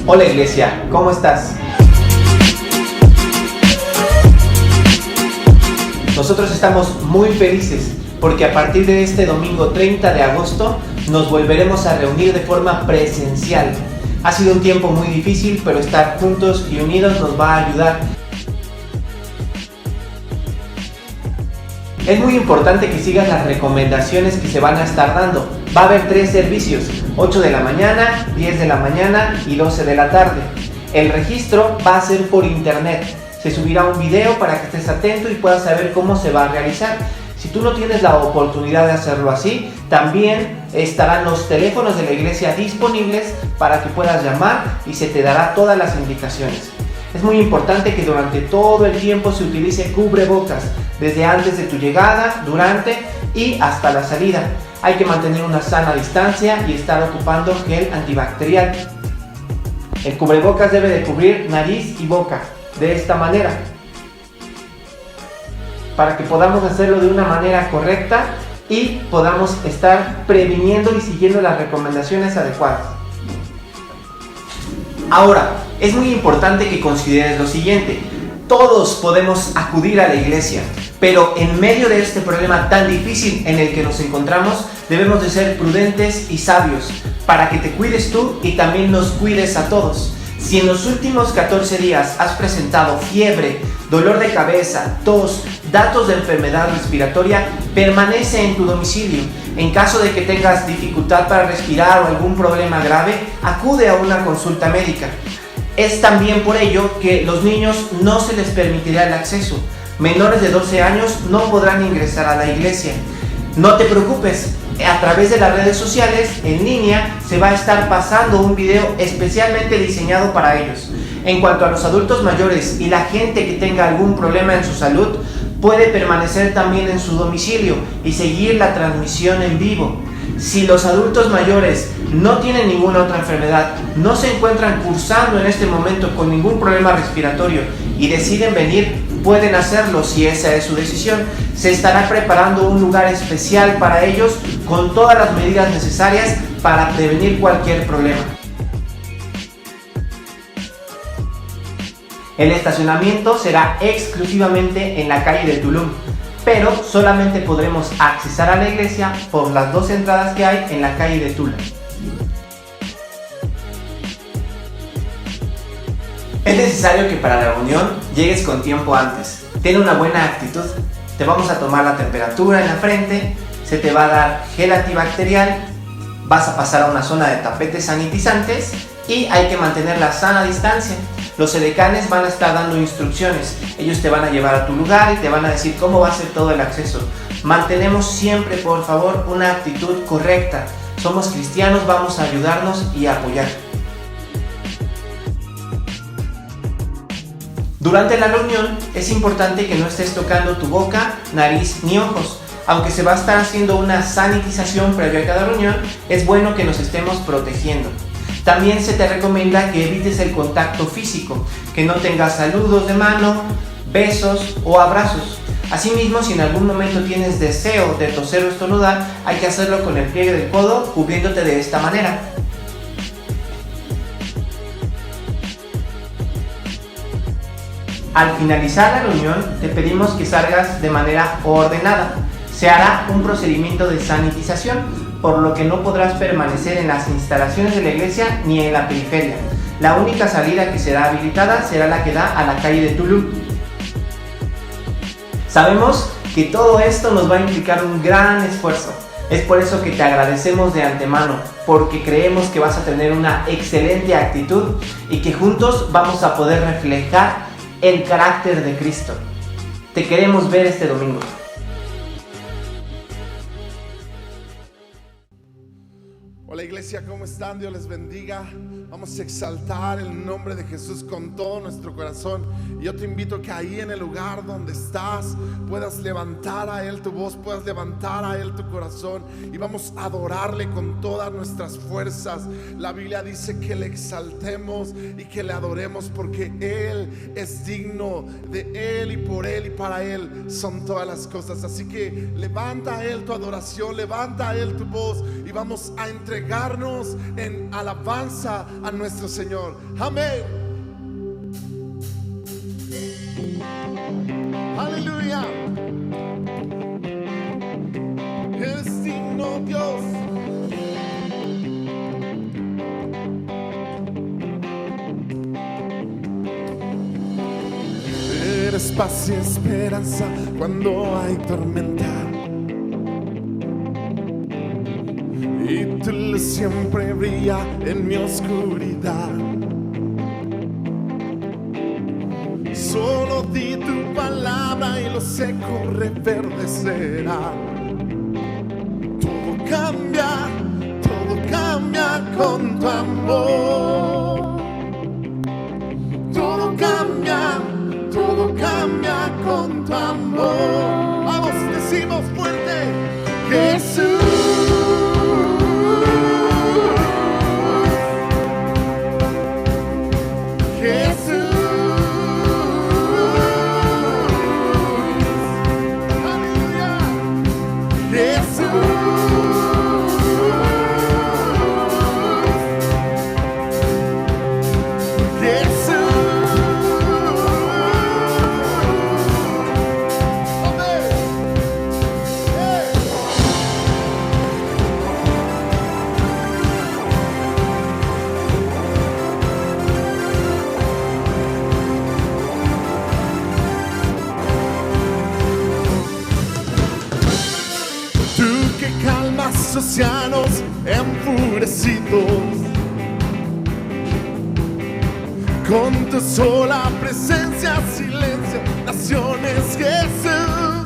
Hola iglesia, ¿cómo estás? Nosotros estamos muy felices porque a partir de este domingo 30 de agosto nos volveremos a reunir de forma presencial. Ha sido un tiempo muy difícil, pero estar juntos y unidos nos va a ayudar. Es muy importante que sigas las recomendaciones que se van a estar dando. Va a haber 3 servicios, 8 de la mañana, 10 de la mañana y 12 de la tarde. El registro va a ser por internet. Se subirá un video para que estés atento y puedas saber cómo se va a realizar. Si tú no tienes la oportunidad de hacerlo así, también estarán los teléfonos de la iglesia disponibles para que puedas llamar y se te dará todas las indicaciones. Es muy importante que durante todo el tiempo se utilice cubrebocas, desde antes de tu llegada, durante y hasta la salida. Hay que mantener una sana distancia y estar ocupando gel antibacterial. El cubrebocas debe de cubrir nariz y boca, de esta manera, para que podamos hacerlo de una manera correcta y podamos estar previniendo y siguiendo las recomendaciones adecuadas. Ahora, es muy importante que consideres lo siguiente. Todos podemos acudir a la iglesia, pero en medio de este problema tan difícil en el que nos encontramos, debemos de ser prudentes y sabios para que te cuides tú y también nos cuides a todos. Si en los últimos 14 días has presentado fiebre, dolor de cabeza, tos, datos de enfermedad respiratoria, permanece en tu domicilio. En caso de que tengas dificultad para respirar o algún problema grave, acude a una consulta médica. Es también por ello que los niños no se les permitirá el acceso. Menores de 12 años no podrán ingresar a la iglesia. No te preocupes, a través de las redes sociales, en línea, se va a estar pasando un video especialmente diseñado para ellos. En cuanto a los adultos mayores y la gente que tenga algún problema en su salud, puede permanecer también en su domicilio y seguir la transmisión en vivo. Si los adultos mayores no tienen ninguna otra enfermedad, no se encuentran cursando en este momento con ningún problema respiratorio y deciden venir, pueden hacerlo si esa es su decisión. Se estará preparando un lugar especial para ellos con todas las medidas necesarias para prevenir cualquier problema. El estacionamiento será exclusivamente en la calle de Tulum, pero solamente podremos accesar a la iglesia por las 2 entradas que hay en la calle de Tula. Es necesario que para la reunión llegues con tiempo antes. Ten una buena actitud. Te vamos a tomar la temperatura en la frente, se te va a dar gel antibacterial, vas a pasar a una zona de tapetes sanitizantes y hay que mantener la sana distancia. Los edecanes van a estar dando instrucciones. Ellos te van a llevar a tu lugar y te van a decir cómo va a ser todo el acceso. Mantenemos siempre, por favor, una actitud correcta. Somos cristianos, vamos a ayudarnos y a apoyar. Durante la reunión es importante que no estés tocando tu boca, nariz ni ojos. Aunque se va a estar haciendo una sanitización previa a cada reunión, es bueno que nos estemos protegiendo. También se te recomienda que evites el contacto físico, que no tengas saludos de mano, besos o abrazos. Asimismo, si en algún momento tienes deseo de toser o estornudar, hay que hacerlo con el pliegue del codo, cubriéndote de esta manera. Al finalizar la reunión, te pedimos que salgas de manera ordenada. Se hará un procedimiento de sanitización, por lo que no podrás permanecer en las instalaciones de la iglesia ni en la periferia. La única salida que será habilitada será la que da a la calle de Tulum. Sabemos que todo esto nos va a implicar un gran esfuerzo. Es por eso que te agradecemos de antemano, porque creemos que vas a tener una excelente actitud y que juntos vamos a poder reflejar el carácter de Cristo. Te queremos ver este domingo. Hola iglesia, ¿cómo están? Dios les bendiga. Vamos a exaltar el nombre de Jesús con todo nuestro corazón. Y yo te invito a que ahí en el lugar donde estás puedas levantar a Él tu voz, puedas levantar a Él tu corazón y vamos a adorarle con todas nuestras fuerzas. La Biblia dice que le exaltemos y que le adoremos porque Él es digno. De Él y por Él y para Él son todas las cosas. Así que levanta a Él tu adoración, levanta a Él tu voz y vamos a entregarnos en alabanza a nuestro Señor. Amén. Aleluya. Eres digno, Dios. Eres paz y esperanza cuando hay tormenta, y tu luz siempre brilla en mi oscuridad. Solo di tu palabra y lo seco reverdecerá. Todo cambia con tu amor. Todo cambia con tu amor. Vamos, decimos fuerte: Jesús. Océanos enfurecidos, con tu sola presencia silencia naciones, Jesús.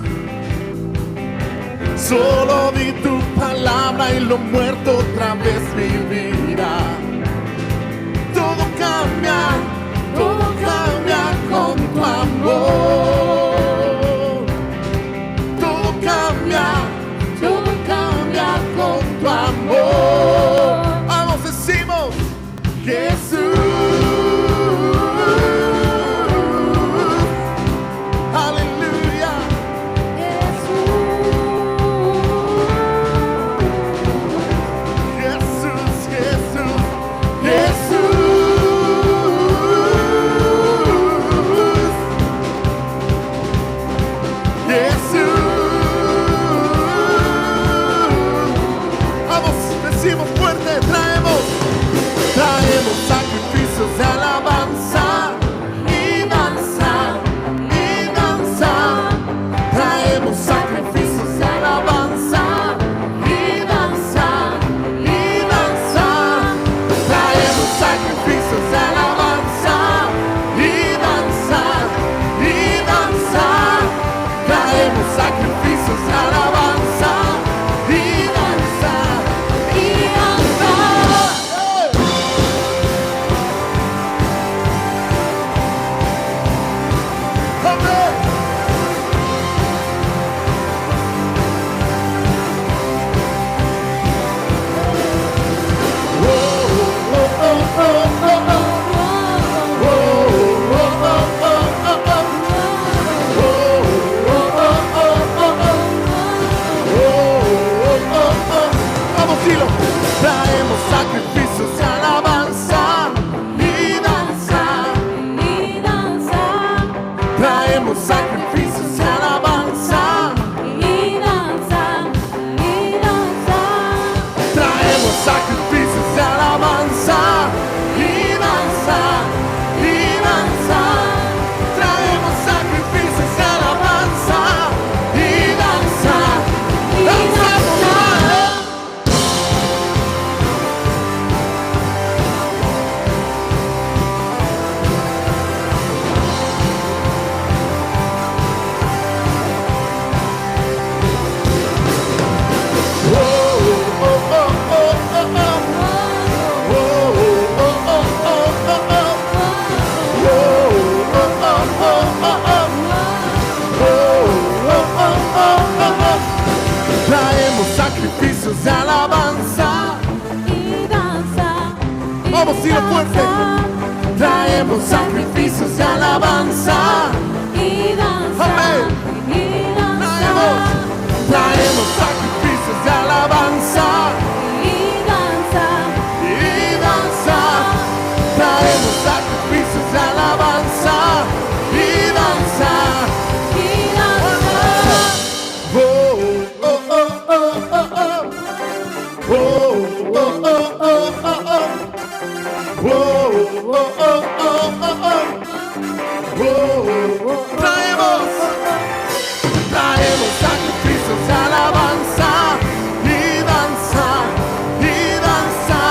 Solo di tu palabra y lo muerto otra vez vivirá. Todo cambia con tu amor. Todo cambia con tu amor. Vamos, decimos: Jesús. Aleluya. Jesús, Jesús, Jesús. Decimos fuerte: traemos sacrificios de alabanza y danza, y danza. Traemos sacrificios de alabanza y danza, y danza. Traemos sacrificios de alabanza y danza, y danza. Traemos sacrificios de alabanza y danza. Traemos sacrificios de alabanza y danza, y danza. Traemos sacrificios de alabanza y danza, y danza. Traemos sacrificios de alabanza y danza, y danza. Traemos sacrificios de alabanza y danza, y danza. Traemos sacrificios de alabanza y danza. Vamos, sigue fuerte. Traemos sacrificios de alabanza y danza. Amén. Traemos sacrificios de alabanza y Traemos sacrificios de alabanza y danza, y danza.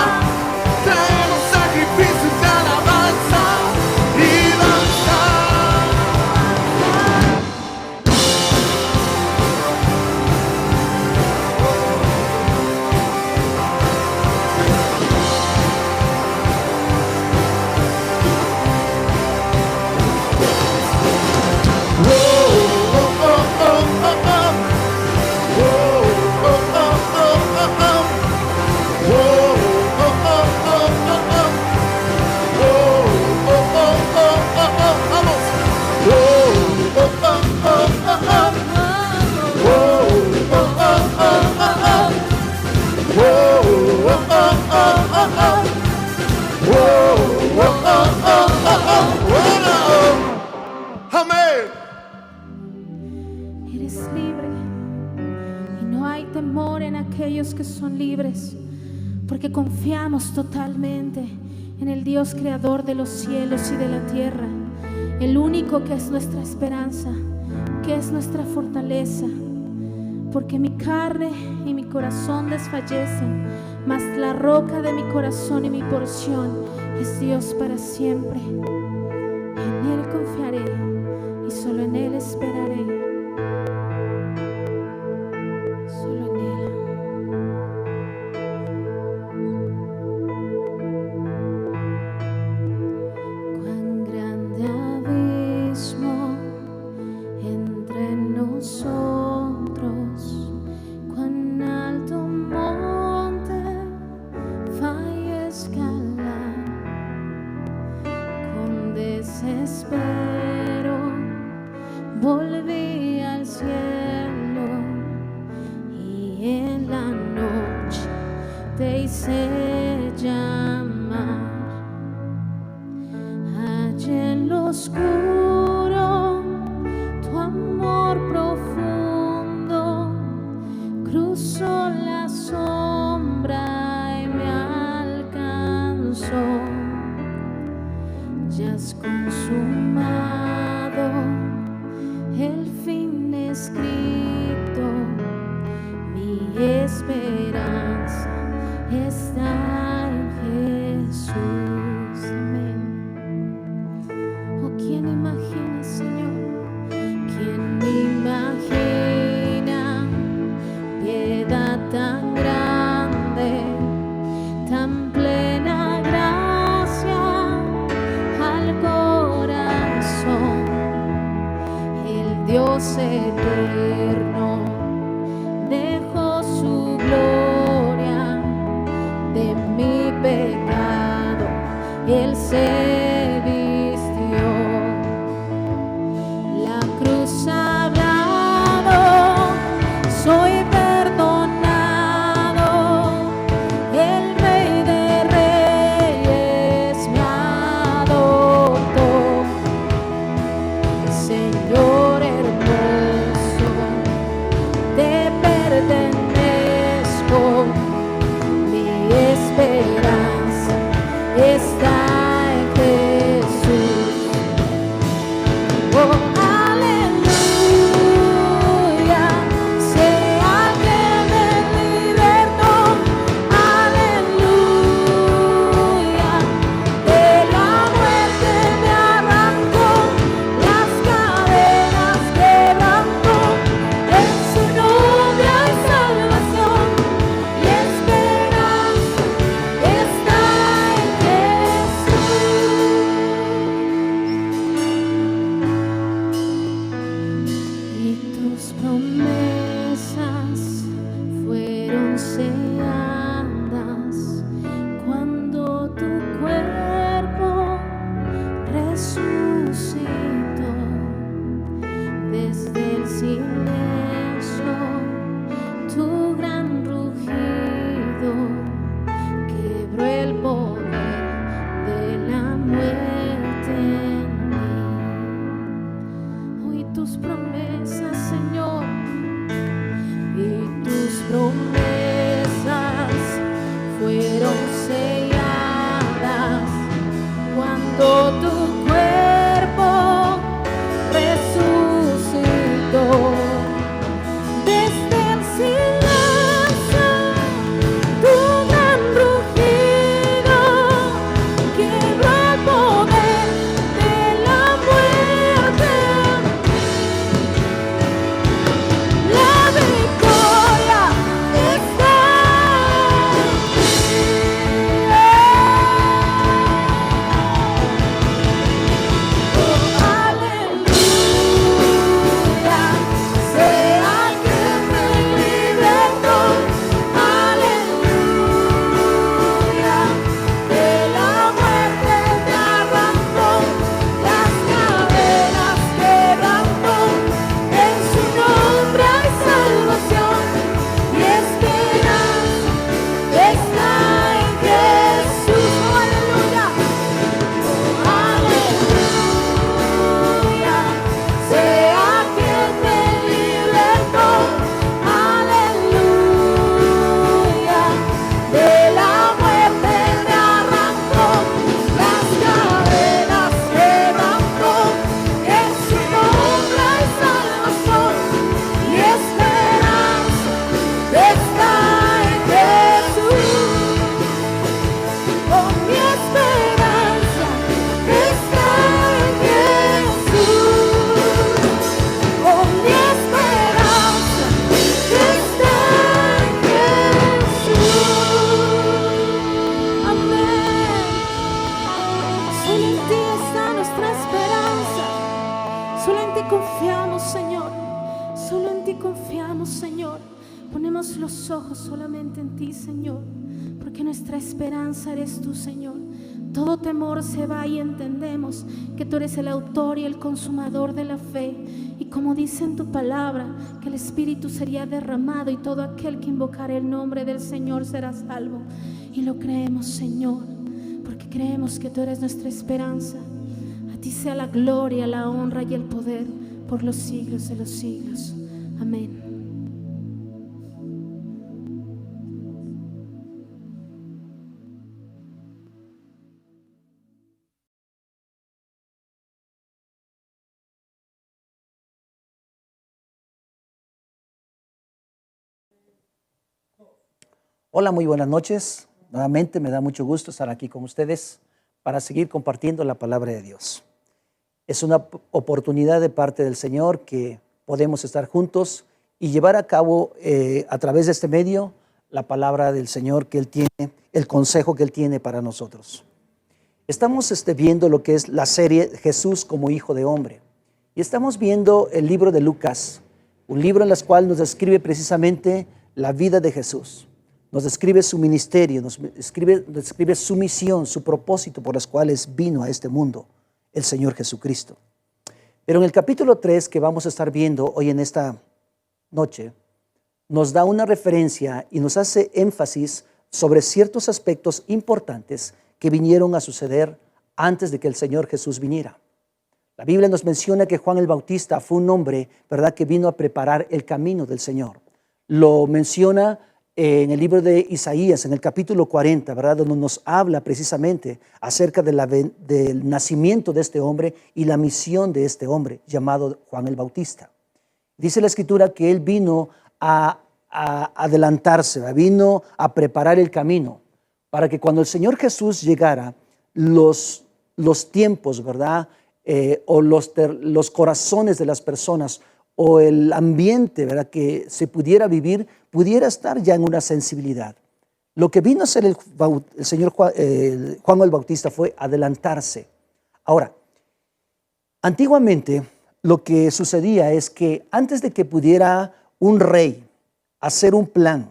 Traemos sacrificios de alabanza y danza. Amén. Eres libre y no hay temor en aquellos que son libres, porque confiamos totalmente en el Dios creador de los cielos y de la tierra, el único que es nuestra esperanza, que es nuestra fortaleza. Porque mi carne y mi corazón desfallecen, mas la roca de mi corazón y mi porción es Dios para siempre. En Él confiaré y solo en Él esperaré. Solo en Él. Cuán grande abismo entre nosotros, cuán alto monte falla escalar. Con desespero volví al cielo y en la noche te hice llamar. Allí en lo oscuro tu amor profundo cruzó la sombra y me alcanzó. Ya has consumado el fin escrito, mi esperanza está en Jesús. Amén. Oh, ¿quién imagina, Señor? ¿Quién imagina piedad tan grande, tan plena gracia al corazón? El Dios eterno dejó su gloria, de mi pecado Él se vistió. La cruz ha hablado, soy perdonado, el Rey de Reyes me adoptó. Señor hermoso, te pertenezco, mi esperanza está en solamente en ti, Señor, porque nuestra esperanza eres tú, Señor. Todo temor se va y entendemos que tú eres el autor y el consumador de la fe. Y como dice en tu palabra, que el Espíritu sería derramado y todo aquel que invocara el nombre del Señor será salvo. Y lo creemos, Señor, porque creemos que tú eres nuestra esperanza. A ti sea la gloria, la honra y el poder por los siglos de los siglos. Amén. Hola, muy buenas noches. Nuevamente me da mucho gusto estar aquí con ustedes para seguir compartiendo la palabra de Dios. Es una oportunidad de parte del Señor que podemos estar juntos y llevar a cabo a través de este medio la palabra del Señor que Él tiene, el consejo que Él tiene para nosotros. Estamos viendo lo que es la serie Jesús como Hijo de Hombre y estamos viendo el libro de Lucas, un libro en el cual nos describe precisamente la vida de Jesús. Nos describe su ministerio, nos describe su misión, su propósito por los cuales vino a este mundo, el Señor Jesucristo. Pero en el capítulo 3 que vamos a estar viendo hoy en esta noche, nos da una referencia y nos hace énfasis sobre ciertos aspectos importantes que vinieron a suceder antes de que el Señor Jesús viniera. La Biblia nos menciona que Juan el Bautista fue un hombre, ¿verdad?, que vino a preparar el camino del Señor. Lo menciona en el libro de Isaías, en el capítulo 40, ¿verdad?, donde nos habla precisamente acerca del nacimiento de este hombre y la misión de este hombre llamado Juan el Bautista. Dice la Escritura que él vino a adelantarse, vino a preparar el camino para que cuando el Señor Jesús llegara, los tiempos, ¿verdad?, o los corazones de las personas o el ambiente, ¿verdad?, que se pudiera vivir, pudiera estar ya en una sensibilidad. Lo que vino a hacer el Señor Juan el Bautista fue adelantarse. Ahora, antiguamente lo que sucedía es que antes de que pudiera un rey hacer un plan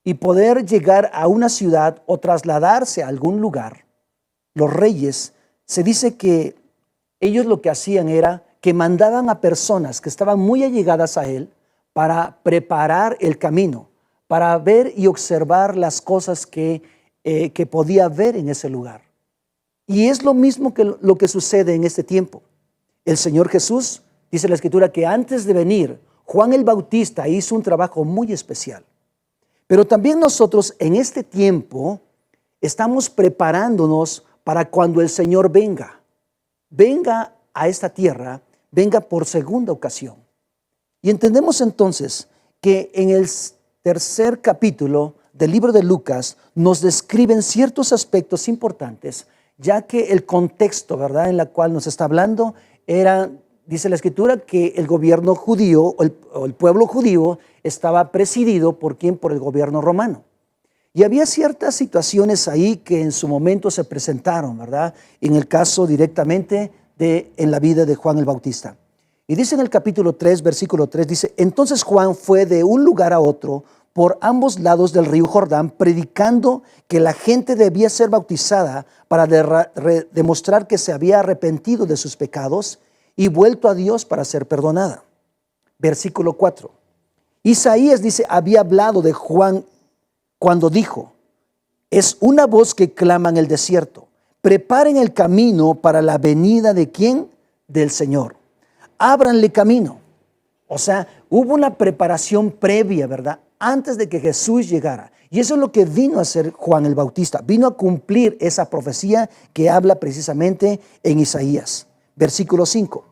y poder llegar a una ciudad o trasladarse a algún lugar, los reyes, se dice que ellos lo que hacían era que mandaban a personas que estaban muy allegadas a él para preparar el camino, para ver y observar las cosas que podía ver en ese lugar. Y es lo mismo que lo que sucede en este tiempo. El Señor Jesús, dice la Escritura, que antes de venir, Juan el Bautista hizo un trabajo muy especial. Pero también nosotros en este tiempo estamos preparándonos para cuando el Señor venga a esta tierra, venga por segunda ocasión. Y entendemos entonces que en el tercer capítulo del libro de Lucas nos describen ciertos aspectos importantes, ya que el contexto, ¿verdad?, en la cual nos está hablando era, dice la Escritura, que el gobierno judío o el pueblo judío estaba presidido por ¿quién? Por el gobierno romano. Y había ciertas situaciones ahí que en su momento se presentaron, ¿verdad?, en el caso directamente en la vida de Juan el Bautista. Y dice en el capítulo 3, versículo 3, dice: entonces Juan fue de un lugar a otro por ambos lados del río Jordán, predicando que la gente debía ser bautizada para demostrar que se había arrepentido de sus pecados y vuelto a Dios para ser perdonada. Versículo 4. Isaías dice, había hablado de Juan cuando dijo: es una voz que clama en el desierto, preparen el camino para la venida de ¿quién? Del Señor. Ábranle camino. O sea, hubo una preparación previa, ¿verdad?, antes de que Jesús llegara. Y eso es lo que vino a hacer Juan el Bautista. Vino a cumplir esa profecía que habla precisamente en Isaías. Versículo 5.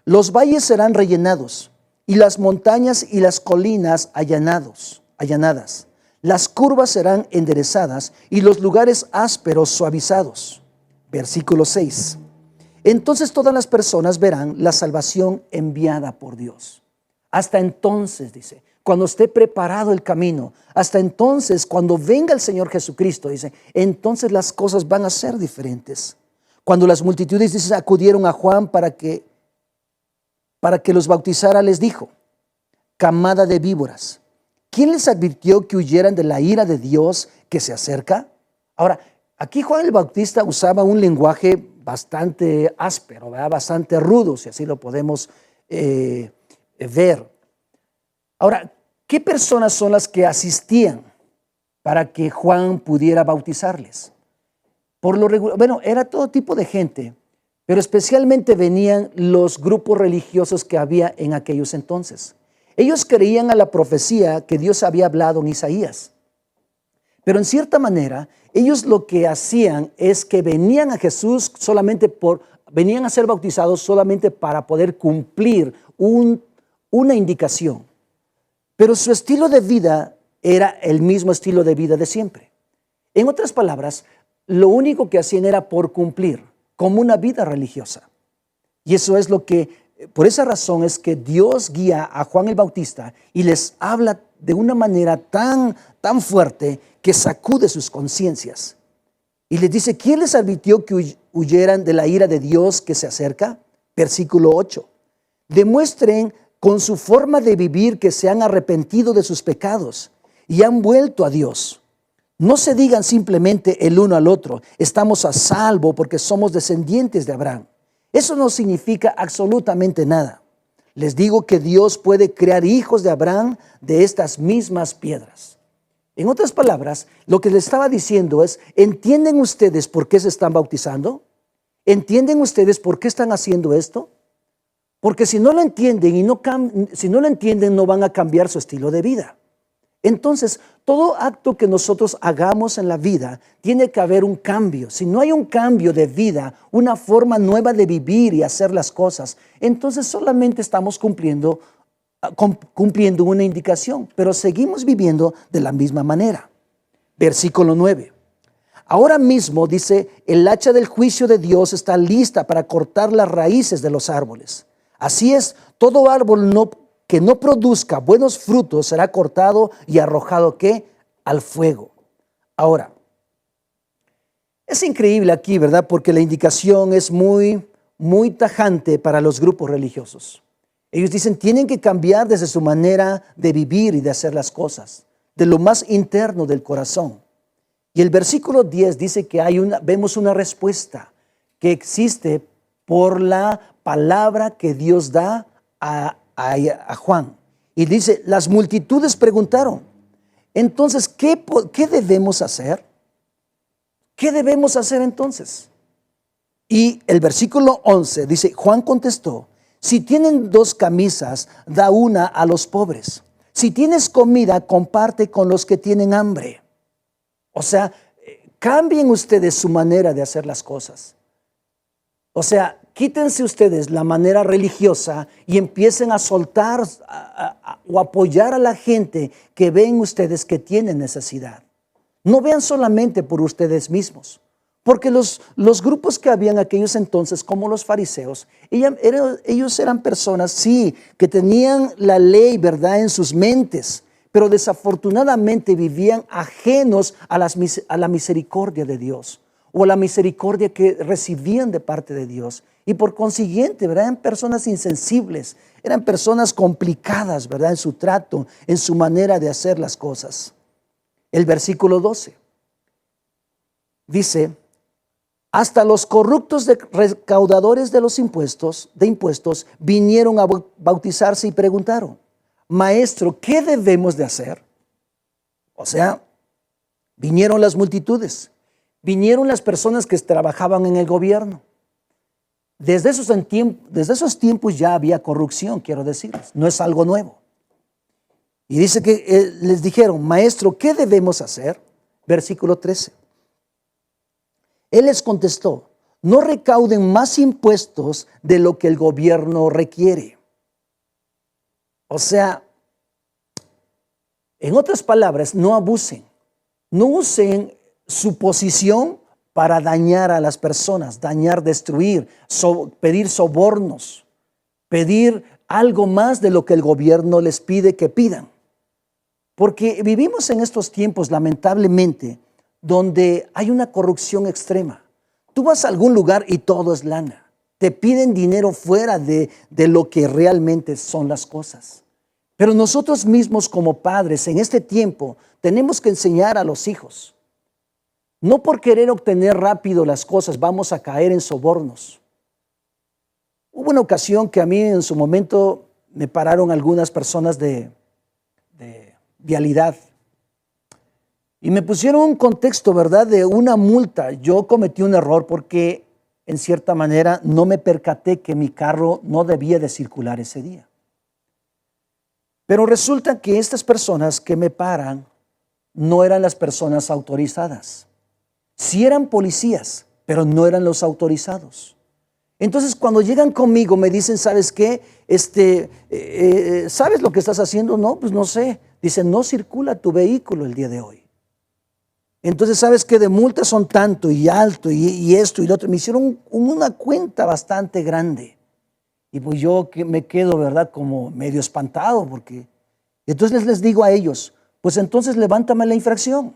Los valles serán rellenados y las montañas y las colinas allanadas. Las curvas serán enderezadas y los lugares ásperos suavizados. Versículo 6. Entonces todas las personas verán la salvación enviada por Dios. Hasta entonces, dice, cuando esté preparado el camino, hasta entonces, cuando venga el Señor Jesucristo, dice, entonces las cosas van a ser diferentes. Cuando las multitudes, dice, acudieron a Juan para que los bautizara, les dijo: camada de víboras, ¿quién les advirtió que huyeran de la ira de Dios que se acerca? Ahora, aquí Juan el Bautista usaba un lenguaje bastante áspero, ¿verdad? Bastante rudo, si así lo podemos ver. Ahora, ¿qué personas son las que asistían para que Juan pudiera bautizarles? Por lo regular, bueno, era todo tipo de gente, pero especialmente venían los grupos religiosos que había en aquellos entonces. Ellos creían a la profecía que Dios había hablado en Isaías. Pero en cierta manera, ellos lo que hacían es que venían a Jesús venían a ser bautizados solamente para poder cumplir una indicación. Pero su estilo de vida era el mismo estilo de vida de siempre. En otras palabras, lo único que hacían era por cumplir, como una vida religiosa. Y eso es por esa razón es que Dios guía a Juan el Bautista y les habla de una manera tan fuerte que sacude sus conciencias. Y les dice, ¿quién les advirtió que huyeran de la ira de Dios que se acerca? Versículo 8. Demuestren con su forma de vivir que se han arrepentido de sus pecados y han vuelto a Dios. No se digan simplemente el uno al otro, estamos a salvo porque somos descendientes de Abraham. Eso no significa absolutamente nada. Les digo que Dios puede crear hijos de Abraham de estas mismas piedras. En otras palabras, lo que les estaba diciendo es, ¿entienden ustedes por qué se están bautizando? ¿Entienden ustedes por qué están haciendo esto? Porque si no lo entienden no van a cambiar su estilo de vida. Entonces, todo acto que nosotros hagamos en la vida, tiene que haber un cambio. Si no hay un cambio de vida, una forma nueva de vivir y hacer las cosas, entonces solamente estamos cumpliendo una indicación, pero seguimos viviendo de la misma manera. Versículo 9. Ahora mismo, dice, el hacha del juicio de Dios está lista para cortar las raíces de los árboles. Así es, todo árbol que no produzca buenos frutos será cortado y arrojado ¿qué? Al fuego. Ahora, es increíble aquí, ¿verdad? Porque la indicación es muy tajante para los grupos religiosos. Ellos dicen, tienen que cambiar desde su manera de vivir y de hacer las cosas, de lo más interno del corazón. Y el versículo 10 dice que vemos una respuesta que existe por la palabra que Dios da a Juan. Y dice, las multitudes preguntaron, entonces, ¿qué debemos hacer? ¿Qué debemos hacer entonces? Y el versículo 11 dice, Juan contestó, si tienen 2 camisas, da una a los pobres. Si tienes comida, comparte con los que tienen hambre. O sea, cambien ustedes su manera de hacer las cosas. O sea, quítense ustedes la manera religiosa y empiecen a soltar o apoyar a la gente que ven ustedes que tienen necesidad. No vean solamente por ustedes mismos, porque los grupos que habían aquellos entonces, como los fariseos, ellos eran personas, sí, que tenían la ley, ¿verdad?, en sus mentes, pero desafortunadamente vivían ajenos a la misericordia de Dios, o a la misericordia que recibían de parte de Dios. Y por consiguiente, ¿verdad?, eran personas insensibles, eran personas complicadas, ¿verdad?, en su trato, en su manera de hacer las cosas. El versículo 12 dice, hasta los corruptos recaudadores de impuestos vinieron a bautizarse y preguntaron, Maestro, ¿qué debemos de hacer? O sea, vinieron las multitudes, vinieron las personas que trabajaban en el gobierno. Desde esos tiempos ya había corrupción, quiero decirles, no es algo nuevo. Y dice que les dijeron, Maestro, ¿qué debemos hacer? Versículo 13. Él les contestó, no recauden más impuestos de lo que el gobierno requiere. O sea, en otras palabras, no abusen, no usen su posición para dañar a las personas, destruir, pedir sobornos, pedir algo más de lo que el gobierno les pide que pidan. Porque vivimos en estos tiempos, lamentablemente, donde hay una corrupción extrema. Tú vas a algún lugar y todo es lana. Te piden dinero fuera de lo que realmente son las cosas. Pero nosotros mismos como padres en este tiempo tenemos que enseñar a los hijos. No por querer obtener rápido las cosas vamos a caer en sobornos. Hubo una ocasión que a mí en su momento me pararon algunas personas de vialidad y me pusieron un contexto, ¿verdad?, de una multa. Yo cometí un error porque en cierta manera no me percaté que mi carro no debía de circular ese día. Pero resulta que estas personas que me paran no eran las personas autorizadas. Sí eran policías, pero no eran los autorizados. Entonces, cuando llegan conmigo, me dicen, ¿sabes qué? ¿Sabes lo que estás haciendo? No, pues no sé. Dicen, no circula tu vehículo el día de hoy. Entonces, ¿sabes qué? De multas son tanto y alto y esto y lo otro. Me hicieron una cuenta bastante grande. Y pues yo me quedo, ¿verdad?, como medio espantado porque... Entonces les digo a ellos, pues entonces levántame la infracción.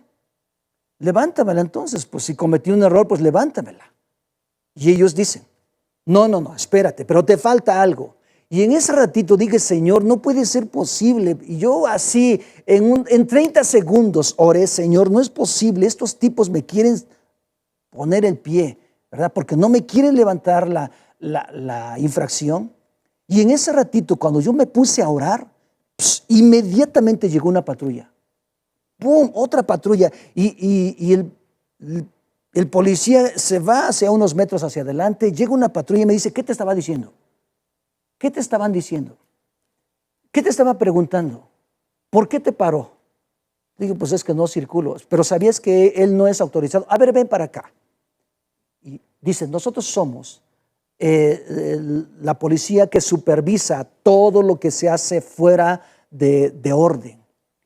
Levántamela entonces, pues si cometí un error, pues levántamela. Y ellos dicen, no, espérate, pero te falta algo. Y en ese ratito dije, Señor, no puede ser posible. Y yo así, en 30 segundos oré, Señor, no es posible, estos tipos me quieren poner el pie, ¿verdad? Porque no me quieren levantar la infracción. Y en ese ratito, cuando yo me puse a orar, inmediatamente llegó una patrulla. ¡Pum! Otra patrulla. Y el policía se va hacia unos metros hacia adelante, llega una patrulla y me dice, ¿qué te estaba diciendo? ¿Qué te estaban diciendo? ¿Qué te estaba preguntando? ¿Por qué te paró? Digo, pues es que no circulo. Pero ¿sabías que él no es autorizado? A ver, ven para acá. Y dice, nosotros somos la policía que supervisa todo lo que se hace fuera de orden.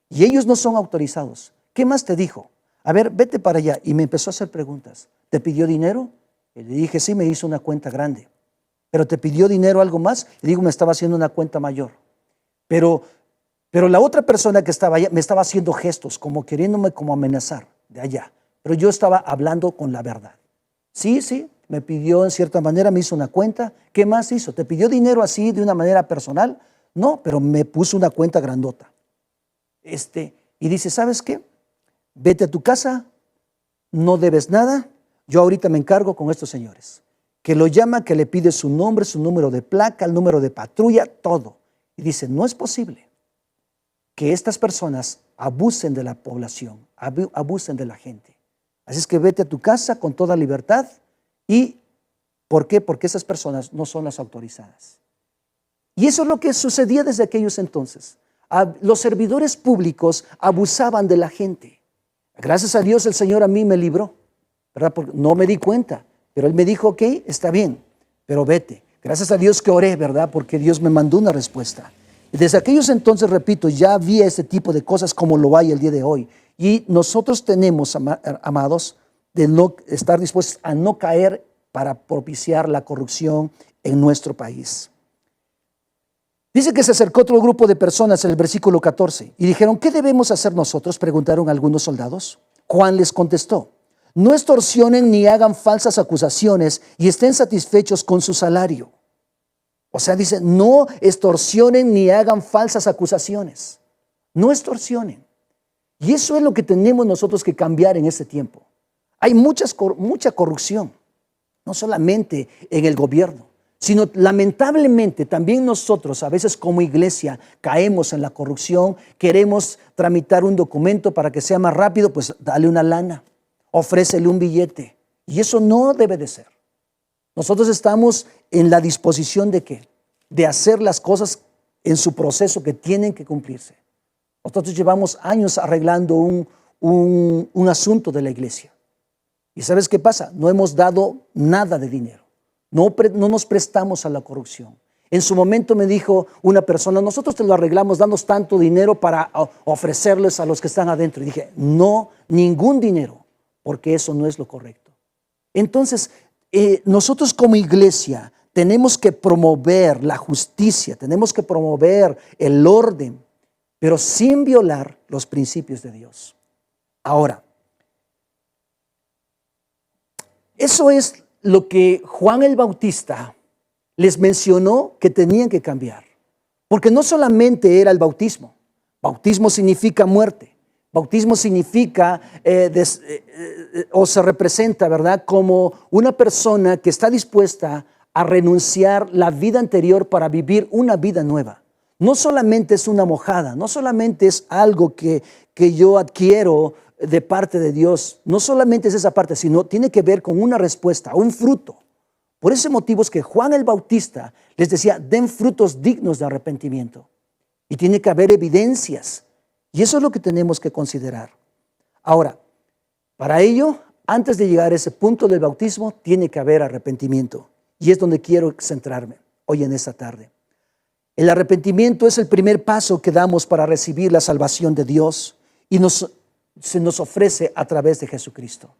Y ellos no son autorizados. ¿Qué más te dijo? A ver, vete para allá. Y me empezó a hacer preguntas. ¿Te pidió dinero? Y le dije, sí, me hizo una cuenta grande. ¿Pero te pidió dinero algo más? Le digo, me estaba haciendo una cuenta mayor. Pero la otra persona que estaba allá me estaba haciendo gestos, como queriéndome como amenazar de allá. Pero yo estaba hablando con la verdad. Sí, me pidió en cierta manera, me hizo una cuenta. ¿Qué más hizo? ¿Te pidió dinero así de una manera personal? No, pero me puso una cuenta grandota. Y dice, ¿sabes qué? Vete a tu casa, no debes nada, yo ahorita me encargo con estos señores. Que lo llama, que le pide su nombre, su número de placa, el número de patrulla, todo. Y dice, no es posible que estas personas abusen de la población, abusen de la gente. Así es que vete a tu casa con toda libertad. ¿Y por qué? Porque esas personas no son las autorizadas. Y eso es lo que sucedía desde aquellos entonces. Los servidores públicos abusaban de la gente. Gracias a Dios el Señor a mí me libró, ¿verdad? Porque no me di cuenta, pero Él me dijo, ok, está bien, pero vete. Gracias a Dios que oré, ¿verdad? Porque Dios me mandó una respuesta. Y desde aquellos entonces, repito, ya había ese tipo de cosas como lo hay el día de hoy. Y nosotros tenemos, amados, de no estar dispuestos a no caer para propiciar la corrupción en nuestro país. Dice que se acercó otro grupo de personas en el versículo 14 y dijeron, ¿qué debemos hacer nosotros? Preguntaron algunos soldados. Juan les contestó, no extorsionen ni hagan falsas acusaciones y estén satisfechos con su salario. O sea, dice, no extorsionen ni hagan falsas acusaciones. No extorsionen. Y eso es lo que tenemos nosotros que cambiar en este tiempo. Hay mucha corrupción, no solamente en el gobierno, sino lamentablemente también nosotros a veces como iglesia caemos en la corrupción, queremos tramitar un documento para que sea más rápido, pues dale una lana, ofrécele un billete. Y eso no debe de ser. Nosotros estamos en la disposición de ¿qué? De hacer las cosas en su proceso que tienen que cumplirse. Nosotros llevamos años arreglando un asunto de la iglesia. ¿Y sabes qué pasa? No hemos dado nada de dinero. No nos prestamos a la corrupción. En su momento me dijo una persona, nosotros te lo arreglamos, danos tanto dinero para ofrecerles a los que están adentro. Y dije, no, ningún dinero, porque eso no es lo correcto. Entonces, nosotros como iglesia tenemos que promover la justicia, tenemos que promover el orden, pero sin violar los principios de Dios. Ahora, eso es lo que Juan el Bautista les mencionó que tenían que cambiar. Porque no solamente era el bautismo. Bautismo significa muerte. Bautismo significa o se representa, ¿verdad?, como una persona que está dispuesta a renunciar la vida anterior para vivir una vida nueva. No solamente es una mojada, no solamente es algo que yo adquiero de parte de Dios, no solamente es esa parte, sino tiene que ver con una respuesta, un fruto. Por ese motivo es que Juan el Bautista les decía, den frutos dignos de arrepentimiento. Y tiene que haber evidencias. Y eso es lo que tenemos que considerar. Ahora, para ello, antes de llegar a ese punto del bautismo, tiene que haber arrepentimiento. Y es donde quiero centrarme hoy en esta tarde. El arrepentimiento es el primer paso que damos para recibir la salvación de Dios y se nos ofrece a través de Jesucristo.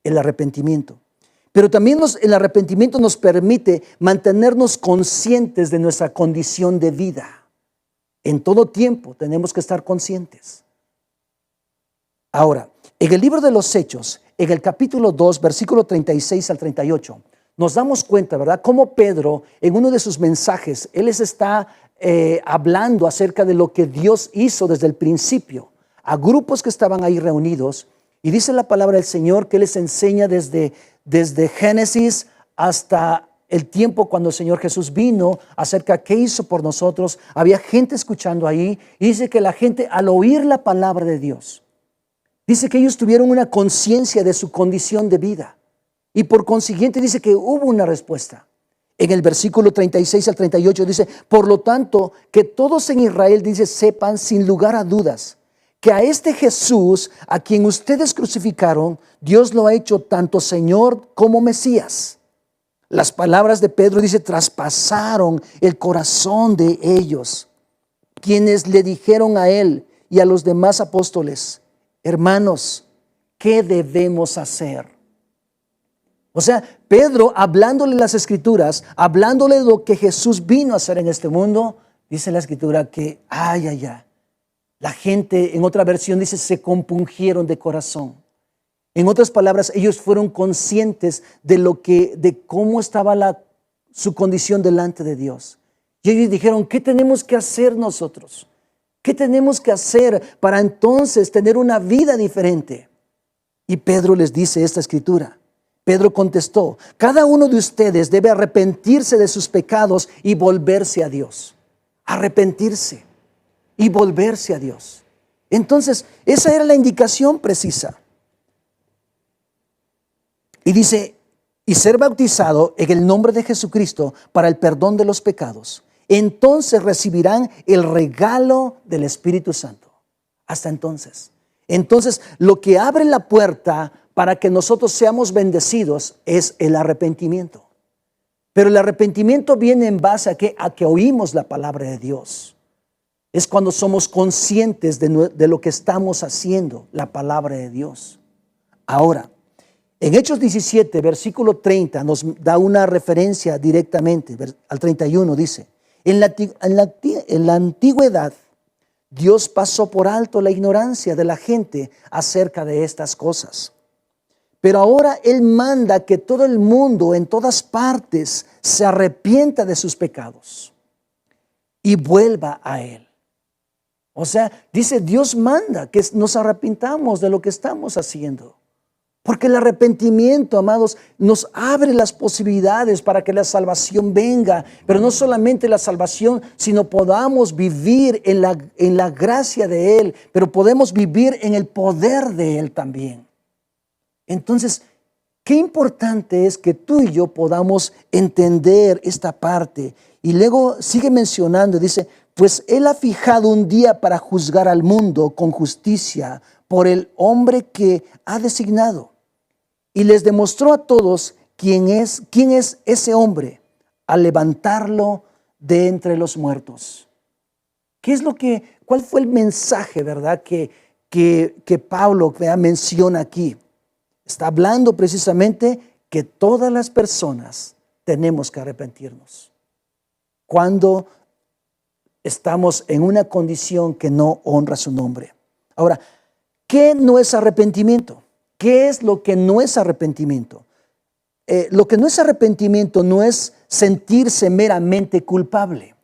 El arrepentimiento. Pero también el arrepentimiento nos permite mantenernos conscientes de nuestra condición de vida. En todo tiempo tenemos que estar conscientes. Ahora, en el libro de los Hechos, en el capítulo 2, versículo 36 al 38, nos damos cuenta, ¿verdad?, cómo Pedro, en uno de sus mensajes, él les está hablando acerca de lo que Dios hizo desde el principio a grupos que estaban ahí reunidos. Y dice la palabra del Señor que les enseña desde Génesis hasta el tiempo cuando el Señor Jesús vino, acerca de qué hizo por nosotros. Había gente escuchando ahí y dice que la gente, al oír la palabra de Dios, dice que ellos tuvieron una conciencia de su condición de vida y por consiguiente dice que hubo una respuesta. En el versículo 36 al 38 dice, por lo tanto, que todos en Israel, dice, sepan sin lugar a dudas que a este Jesús, a quien ustedes crucificaron, Dios lo ha hecho tanto Señor como Mesías. Las palabras de Pedro, dice, traspasaron el corazón de ellos, quienes le dijeron a él y a los demás apóstoles, hermanos, ¿qué debemos hacer? O sea, Pedro, hablándole las Escrituras, hablándole de lo que Jesús vino a hacer en este mundo, dice la Escritura que, la gente, en otra versión dice, se compungieron de corazón. En otras palabras, ellos fueron conscientes de cómo estaba su condición delante de Dios. Y ellos dijeron, ¿qué tenemos que hacer nosotros? ¿Qué tenemos que hacer para entonces tener una vida diferente? Y Pedro les dice esta escritura. Pedro contestó, cada uno de ustedes debe arrepentirse de sus pecados y volverse a Dios. Arrepentirse y volverse a Dios. Entonces, esa era la indicación precisa. Y dice, y ser bautizado en el nombre de Jesucristo para el perdón de los pecados. Entonces recibirán el regalo del Espíritu Santo. Hasta entonces. Entonces, lo que abre la puerta para que nosotros seamos bendecidos es el arrepentimiento. Pero el arrepentimiento viene en base a que oímos la palabra de Dios. Es cuando somos conscientes de lo que estamos haciendo, la palabra de Dios. Ahora, en Hechos 17, versículo 30, nos da una referencia directamente, al 31 dice, en la antigüedad, Dios pasó por alto la ignorancia de la gente acerca de estas cosas. Pero ahora Él manda que todo el mundo en todas partes se arrepienta de sus pecados y vuelva a Él. O sea, dice Dios manda que nos arrepintamos de lo que estamos haciendo. Porque el arrepentimiento, amados, nos abre las posibilidades para que la salvación venga. Pero no solamente la salvación, sino podamos vivir en la gracia de Él. Pero podemos vivir en el poder de Él también. Entonces, qué importante es que tú y yo podamos entender esta parte. Y luego sigue mencionando, dice, pues Él ha fijado un día para juzgar al mundo con justicia por el hombre que ha designado. Y les demostró a todos quién es ese hombre al levantarlo de entre los muertos. ¿Cuál fue el mensaje, verdad, que Pablo menciona aquí? Está hablando precisamente que todas las personas tenemos que arrepentirnos cuando estamos en una condición que no honra su nombre. Ahora, ¿qué no es arrepentimiento? ¿Qué es lo que no es arrepentimiento? Lo que no es arrepentimiento no es sentirse meramente culpable.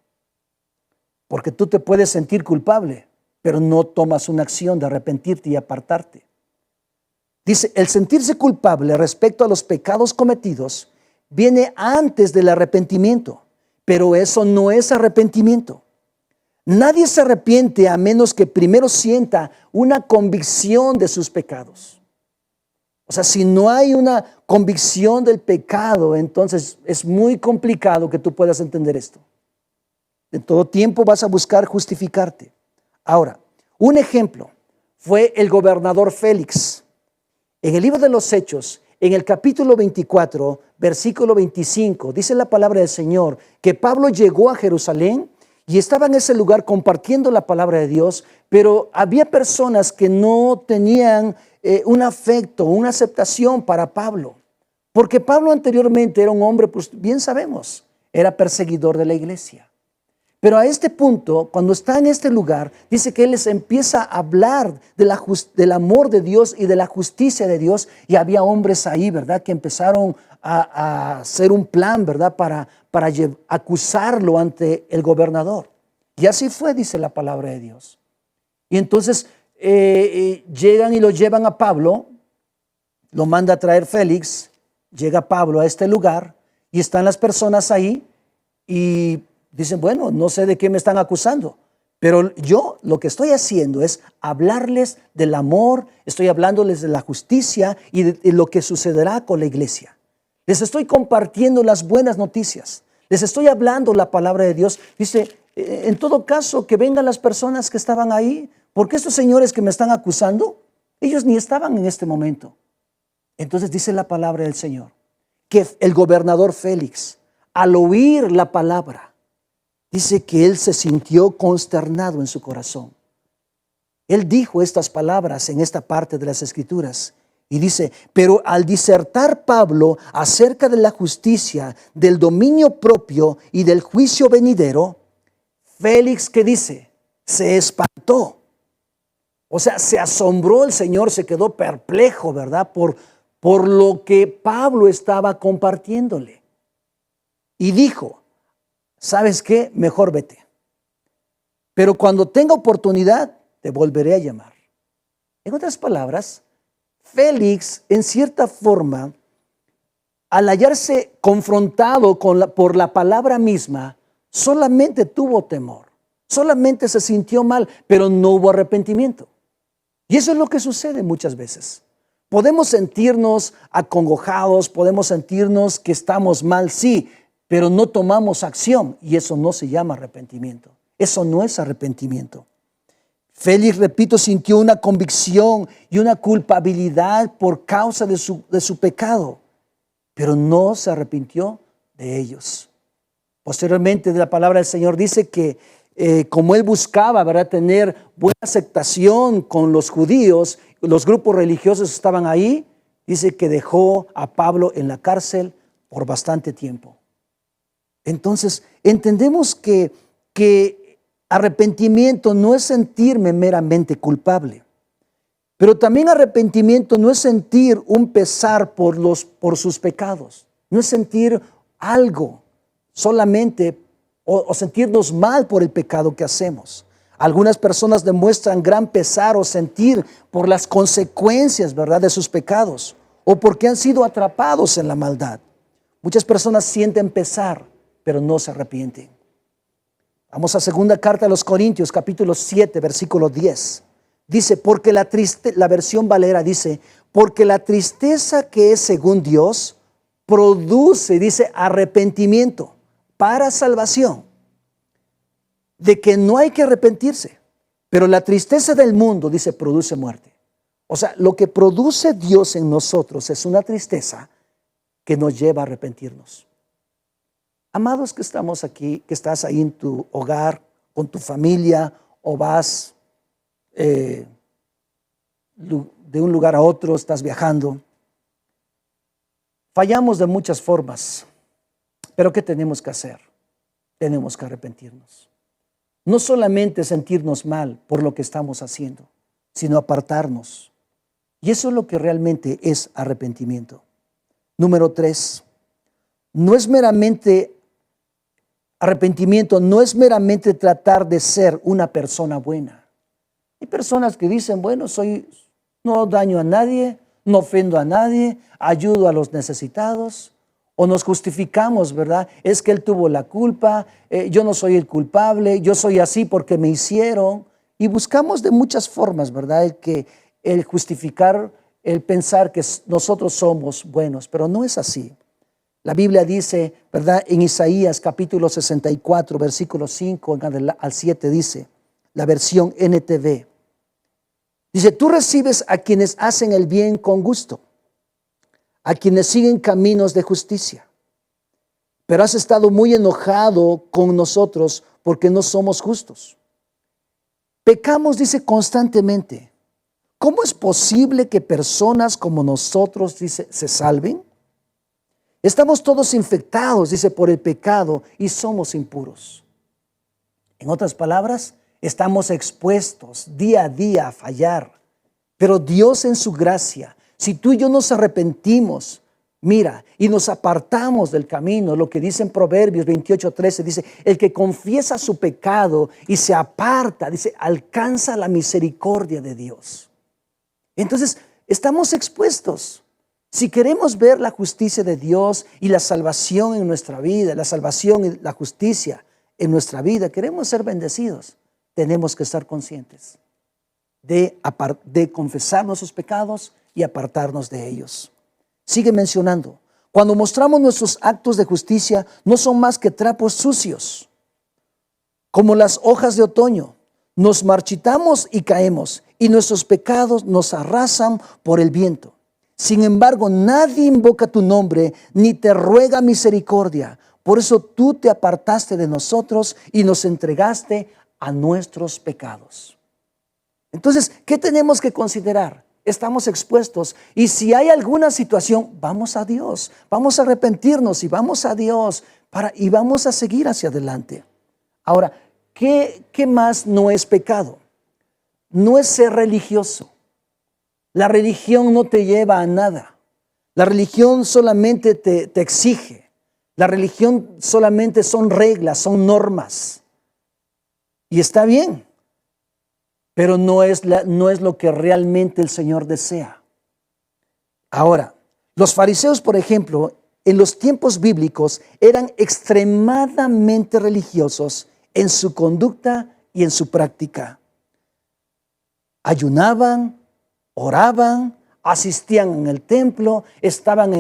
Porque tú te puedes sentir culpable, pero no tomas una acción de arrepentirte y apartarte. Dice, el sentirse culpable respecto a los pecados cometidos viene antes del arrepentimiento, pero eso no es arrepentimiento. Nadie se arrepiente a menos que primero sienta una convicción de sus pecados. O sea, si no hay una convicción del pecado, entonces es muy complicado que tú puedas entender esto. En todo tiempo vas a buscar justificarte. Ahora, un ejemplo fue el gobernador Félix. En el libro de los Hechos, en el capítulo 24, versículo 25, dice la palabra del Señor que Pablo llegó a Jerusalén y estaba en ese lugar compartiendo la palabra de Dios, pero había personas que no tenían un afecto, una aceptación para Pablo. Porque Pablo anteriormente era un hombre, pues bien sabemos, era perseguidor de la iglesia. Pero a este punto, cuando está en este lugar, dice que él les empieza a hablar del amor de Dios y de la justicia de Dios. Y había hombres ahí, ¿verdad?, que empezaron a hacer un plan, ¿verdad?, para acusarlo ante el gobernador. Y así fue, dice la palabra de Dios. Y entonces llegan y lo llevan a Pablo, lo manda a traer Félix, llega Pablo a este lugar y están las personas ahí y dicen, bueno, no sé de qué me están acusando, pero yo lo que estoy haciendo es hablarles del amor, estoy hablándoles de la justicia y de lo que sucederá con la iglesia. Les estoy compartiendo las buenas noticias, les estoy hablando la palabra de Dios. Dice, en todo caso, que vengan las personas que estaban ahí, porque estos señores que me están acusando, ellos ni estaban en este momento. Entonces dice la palabra del Señor, que el gobernador Félix, al oír la palabra, dice que él se sintió consternado en su corazón. Él dijo estas palabras en esta parte de las Escrituras y dice, pero al disertar Pablo acerca de la justicia, del dominio propio y del juicio venidero, Félix, ¿qué dice? Se espantó. O sea, se asombró el Señor, se quedó perplejo, ¿verdad? Por lo que Pablo estaba compartiéndole. Y dijo, ¿sabes qué? Mejor vete. Pero cuando tenga oportunidad, te volveré a llamar. En otras palabras, Félix, en cierta forma, al hallarse confrontado por la palabra misma, solamente tuvo temor, solamente se sintió mal, pero no hubo arrepentimiento. Y eso es lo que sucede muchas veces. Podemos sentirnos acongojados, podemos sentirnos que estamos mal, sí, pero no tomamos acción y eso no se llama arrepentimiento. Eso no es arrepentimiento. Félix, repito, sintió una convicción y una culpabilidad por causa de su pecado, pero no se arrepintió de ellos. Posteriormente, de la palabra del Señor dice que como él buscaba, ¿verdad?, tener buena aceptación con los judíos, los grupos religiosos estaban ahí, dice que dejó a Pablo en la cárcel por bastante tiempo. Entonces, entendemos que arrepentimiento no es sentirme meramente culpable, pero también arrepentimiento no es sentir un pesar por sus pecados, no es sentir algo solamente o sentirnos mal por el pecado que hacemos. Algunas personas demuestran gran pesar o sentir por las consecuencias, ¿verdad?, de sus pecados o porque han sido atrapados en la maldad. Muchas personas sienten pesar, pero no se arrepienten. Vamos a segunda carta a los Corintios, capítulo 7, versículo 10. Dice, porque la versión Valera dice, porque la tristeza que es según Dios produce, dice, arrepentimiento para salvación, de que no hay que arrepentirse, pero la tristeza del mundo, dice, produce muerte. O sea, lo que produce Dios en nosotros es una tristeza que nos lleva a arrepentirnos. Amados que estamos aquí, que estás ahí en tu hogar, con tu familia, o vas de un lugar a otro, estás viajando, fallamos de muchas formas. Pero ¿qué tenemos que hacer? Tenemos que arrepentirnos. No solamente sentirnos mal por lo que estamos haciendo, sino apartarnos. Y eso es lo que realmente es arrepentimiento. Número 3, no es meramente Arrepentimiento no es meramente tratar de ser una persona buena. Hay personas que dicen, bueno, no daño a nadie, no ofendo a nadie, ayudo a los necesitados. O nos justificamos, ¿verdad? Es que él tuvo la culpa, yo no soy el culpable, yo soy así porque me hicieron. Y buscamos de muchas formas, ¿verdad? El justificar, el pensar que nosotros somos buenos, pero no es así. La Biblia dice, ¿verdad? En Isaías capítulo 64, versículo 5 al 7 dice, la versión NTV. Dice, tú recibes a quienes hacen el bien con gusto, a quienes siguen caminos de justicia. Pero has estado muy enojado con nosotros porque no somos justos. Pecamos, dice, constantemente. ¿Cómo es posible que personas como nosotros, dice, se salven? Estamos todos infectados, dice, por el pecado y somos impuros. En otras palabras, estamos expuestos día a día a fallar. Pero Dios en su gracia, si tú y yo nos arrepentimos, mira, y nos apartamos del camino, lo que dice en Proverbios 28:13, dice, el que confiesa su pecado y se aparta, dice, alcanza la misericordia de Dios. Entonces, estamos expuestos. Si queremos ver la justicia de Dios y la salvación en nuestra vida, la salvación y la justicia en nuestra vida, queremos ser bendecidos, tenemos que estar conscientes de confesar nuestros pecados y apartarnos de ellos. Sigue mencionando, cuando mostramos nuestros actos de justicia, no son más que trapos sucios, como las hojas de otoño. Nos marchitamos y caemos, y nuestros pecados nos arrasan por el viento. Sin embargo, nadie invoca tu nombre, ni te ruega misericordia. Por eso tú te apartaste de nosotros y nos entregaste a nuestros pecados. Entonces, ¿qué tenemos que considerar? Estamos expuestos y si hay alguna situación, vamos a Dios, vamos a arrepentirnos y vamos a Dios y vamos a seguir hacia adelante. Ahora, ¿qué más no es pecado? No es ser religioso. La religión no te lleva a nada. La religión solamente te exige. La religión solamente son reglas, son normas. Y está bien. Pero no es lo que realmente el Señor desea. Ahora, los fariseos, por ejemplo, en los tiempos bíblicos eran extremadamente religiosos en su conducta y en su práctica. Ayunaban, oraban, asistían en el templo, estaban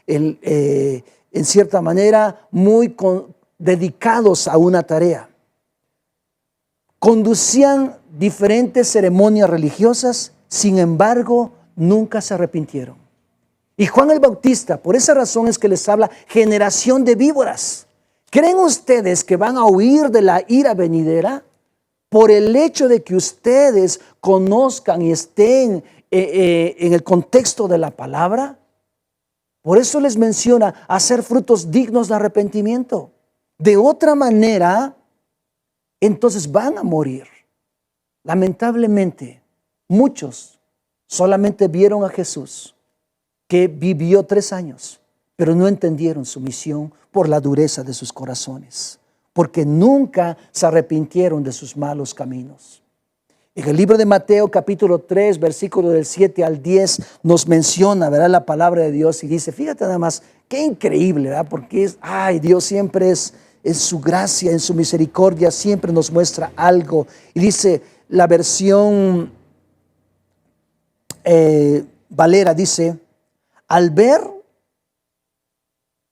en cierta manera muy dedicados a una tarea. Conducían diferentes ceremonias religiosas, sin embargo, nunca se arrepintieron. Y Juan el Bautista, por esa razón es que les habla generación de víboras. ¿Creen ustedes que van a huir de la ira venidera? Por el hecho de que ustedes conozcan y estén en el contexto de la palabra. Por eso les menciona hacer frutos dignos de arrepentimiento. De otra manera, entonces van a morir. Lamentablemente, muchos solamente vieron a Jesús, que vivió 3 años, pero no entendieron su misión por la dureza de sus corazones, porque nunca se arrepintieron de sus malos caminos. En el libro de Mateo capítulo 3, versículo del 7 al 10, nos menciona, ¿verdad?, la palabra de Dios y dice, fíjate nada más, qué increíble, ¿verdad? Porque Dios siempre en su gracia, en su misericordia, siempre nos muestra algo. Y dice, la versión Valera dice, al ver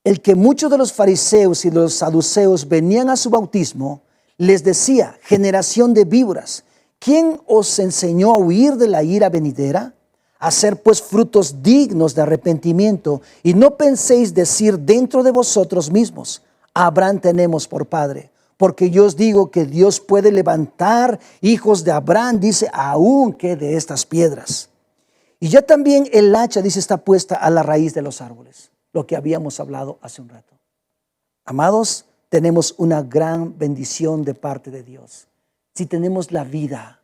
el que muchos de los fariseos y los saduceos venían a su bautismo, les decía, generación de víboras, ¿quién os enseñó a huir de la ira venidera? Hacer pues frutos dignos de arrepentimiento, y no penséis decir dentro de vosotros mismos, Abraham tenemos por padre. Porque yo os digo que Dios puede levantar hijos de Abraham, dice, aún que de estas piedras. Y ya también el hacha, dice, está puesta a la raíz de los árboles, lo que habíamos hablado hace un rato. Amados, tenemos una gran bendición de parte de Dios. Si tenemos la vida,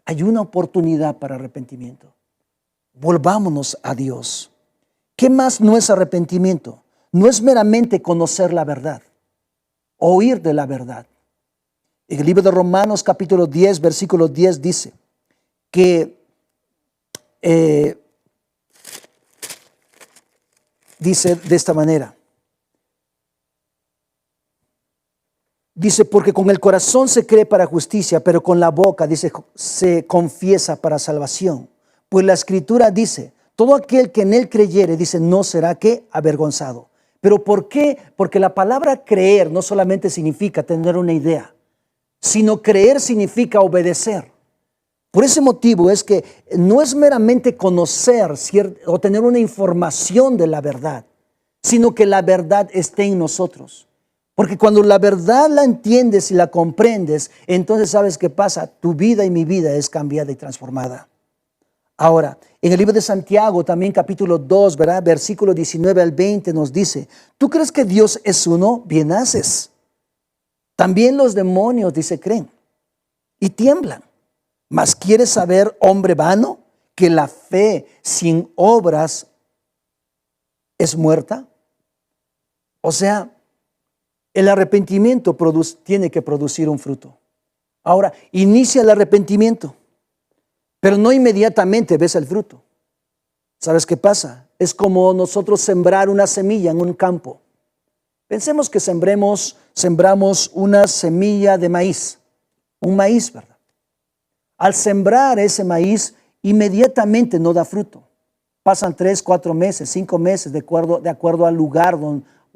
hay una oportunidad para arrepentimiento. Volvámonos a Dios. ¿Qué más no es arrepentimiento? No es meramente conocer la verdad oír de la verdad. En el libro de Romanos capítulo 10, versículo 10 dice que dice de esta manera. Dice, porque con el corazón se cree para justicia, pero con la boca, dice, se confiesa para salvación. Pues la Escritura dice, todo aquel que en él creyere, dice, no será ¿qué? Avergonzado. ¿Pero por qué? Porque la palabra creer no solamente significa tener una idea, sino creer significa obedecer. Por ese motivo es que no es meramente conocer o tener una información de la verdad, sino que la verdad esté en nosotros. Porque cuando la verdad la entiendes y la comprendes, entonces ¿sabes qué pasa? Tu vida y mi vida es cambiada y transformada. Ahora, en el libro de Santiago, también capítulo 2, ¿verdad? Versículo 19 al 20 nos dice, ¿tú crees que Dios es uno? Bien haces. También los demonios, dice, creen y tiemblan. Mas ¿quieres saber, hombre vano, que la fe sin obras es muerta? O sea, el arrepentimiento tiene que producir un fruto. Ahora, inicia el arrepentimiento, pero no inmediatamente ves el fruto. ¿Sabes qué pasa? Es como nosotros sembrar una semilla en un campo. Pensemos que sembramos una semilla de maíz, un maíz, ¿verdad? Al sembrar ese maíz, inmediatamente no da fruto. Pasan 3, 4 meses, 5 meses, de acuerdo al lugar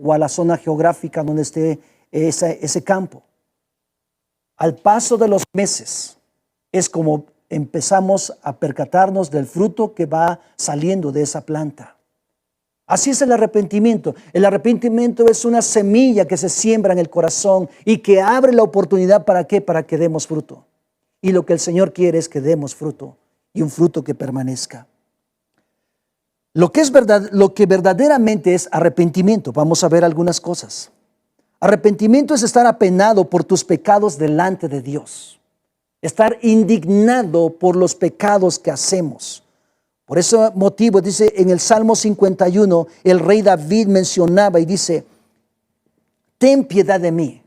o a la zona geográfica donde esté ese campo. Al paso de los meses es como empezamos a percatarnos del fruto que va saliendo de esa planta. Así es el arrepentimiento. El arrepentimiento es una semilla que se siembra en el corazón y que abre la oportunidad ¿para qué? Para que demos fruto. Y lo que el Señor quiere es que demos fruto y un fruto que permanezca. Lo que verdaderamente es arrepentimiento, vamos a ver algunas cosas. Arrepentimiento es estar apenado por tus pecados delante de Dios. Estar indignado por los pecados que hacemos. Por ese motivo, dice en el Salmo 51, el rey David mencionaba y dice, ten piedad de mí.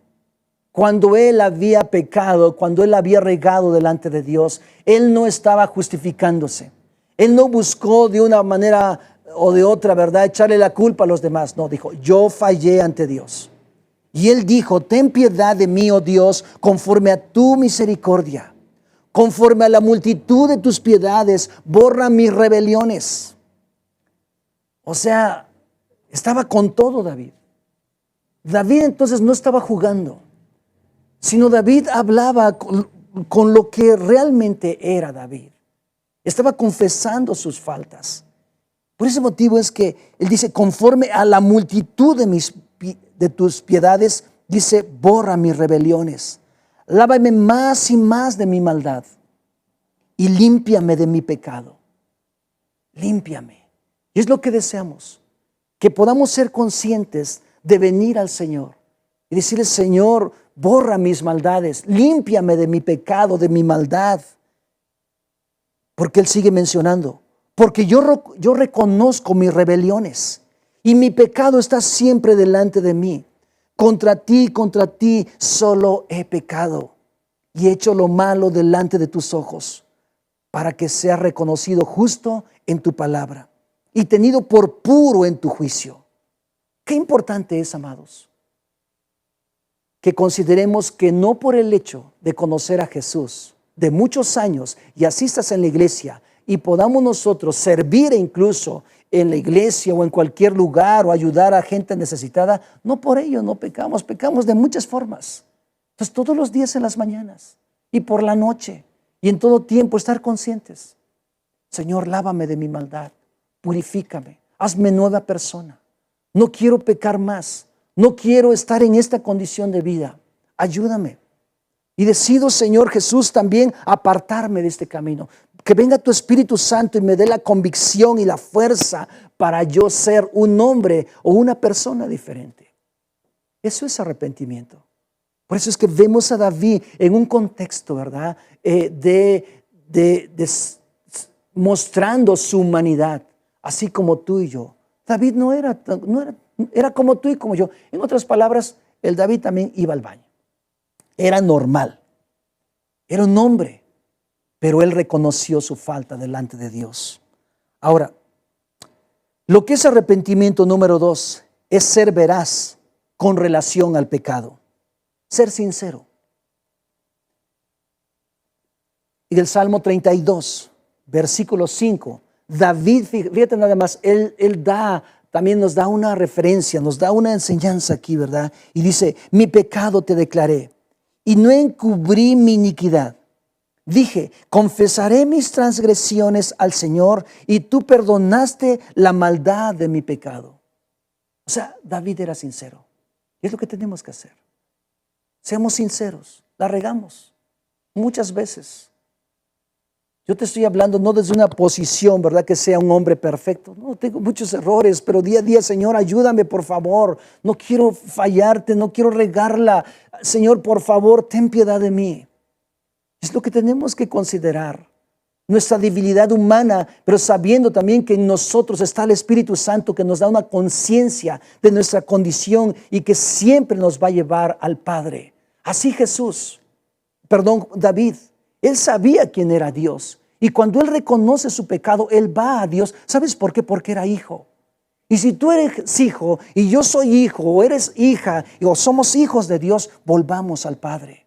Cuando él había pecado, cuando él había regado delante de Dios, él no estaba justificándose. Él no buscó de una manera o de otra, ¿verdad?, echarle la culpa a los demás. No, dijo, yo fallé ante Dios. Y él dijo, ten piedad de mí, oh Dios, conforme a tu misericordia. Conforme a la multitud de tus piedades, borra mis rebeliones. O sea, estaba con todo David. David entonces no estaba jugando, sino David hablaba con lo que realmente era David. Estaba confesando sus faltas. Por ese motivo es que él dice, conforme a la multitud de tus piedades, dice, borra mis rebeliones. Lávame más y más de mi maldad y límpiame de mi pecado. Límpiame. Y es lo que deseamos, que podamos ser conscientes de venir al Señor y decirle, Señor, borra mis maldades, límpiame de mi pecado, de mi maldad. Porque él sigue mencionando, porque yo reconozco mis rebeliones y mi pecado está siempre delante de mí. Contra ti solo he pecado y he hecho lo malo delante de tus ojos, para que sea reconocido justo en tu palabra y tenido por puro en tu juicio. Qué importante es, amados, que consideremos que no por el hecho de conocer a Jesús de muchos años y asistas en la iglesia y podamos nosotros servir incluso en la iglesia o en cualquier lugar o ayudar a gente necesitada, no por ello no pecamos de muchas formas. Entonces todos los días en las mañanas y por la noche y en todo tiempo estar conscientes. Señor, lávame de mi maldad, purifícame, hazme nueva persona. No quiero pecar más, no quiero estar en esta condición de vida. Ayúdame. Y decido, Señor Jesús, también apartarme de este camino. Que venga tu Espíritu Santo y me dé la convicción y la fuerza para yo ser un hombre o una persona diferente. Eso es arrepentimiento. Por eso es que vemos a David en un contexto, ¿verdad?, mostrando su humanidad, así como tú y yo. David no era como tú y como yo. En otras palabras, el David también iba al baño. Era normal. Era un hombre, pero él reconoció su falta delante de Dios. Ahora, lo que es arrepentimiento número 2 es ser veraz con relación al pecado. Ser sincero. Y el Salmo 32, versículo 5, David, fíjate nada más, él también nos da una referencia, nos da una enseñanza aquí, ¿verdad? Y dice, mi pecado te declaré y no encubrí mi iniquidad. Dije, confesaré mis transgresiones al Señor y tú perdonaste la maldad de mi pecado. O sea, David era sincero. Y es lo que tenemos que hacer. Seamos sinceros, la regamos muchas veces. Yo te estoy hablando no desde una posición, ¿verdad? Que sea un hombre perfecto. No, tengo muchos errores, pero día a día, Señor, ayúdame, por favor. No quiero fallarte, no quiero regarla. Señor, por favor, ten piedad de mí. Es lo que tenemos que considerar. Nuestra debilidad humana, pero sabiendo también que en nosotros está el Espíritu Santo que nos da una conciencia de nuestra condición y que siempre nos va a llevar al Padre. Así David, él sabía quién era Dios. Y cuando él reconoce su pecado, él va a Dios. ¿Sabes por qué? Porque era hijo. Y si tú eres hijo y yo soy hijo o eres hija o somos hijos de Dios, volvamos al Padre.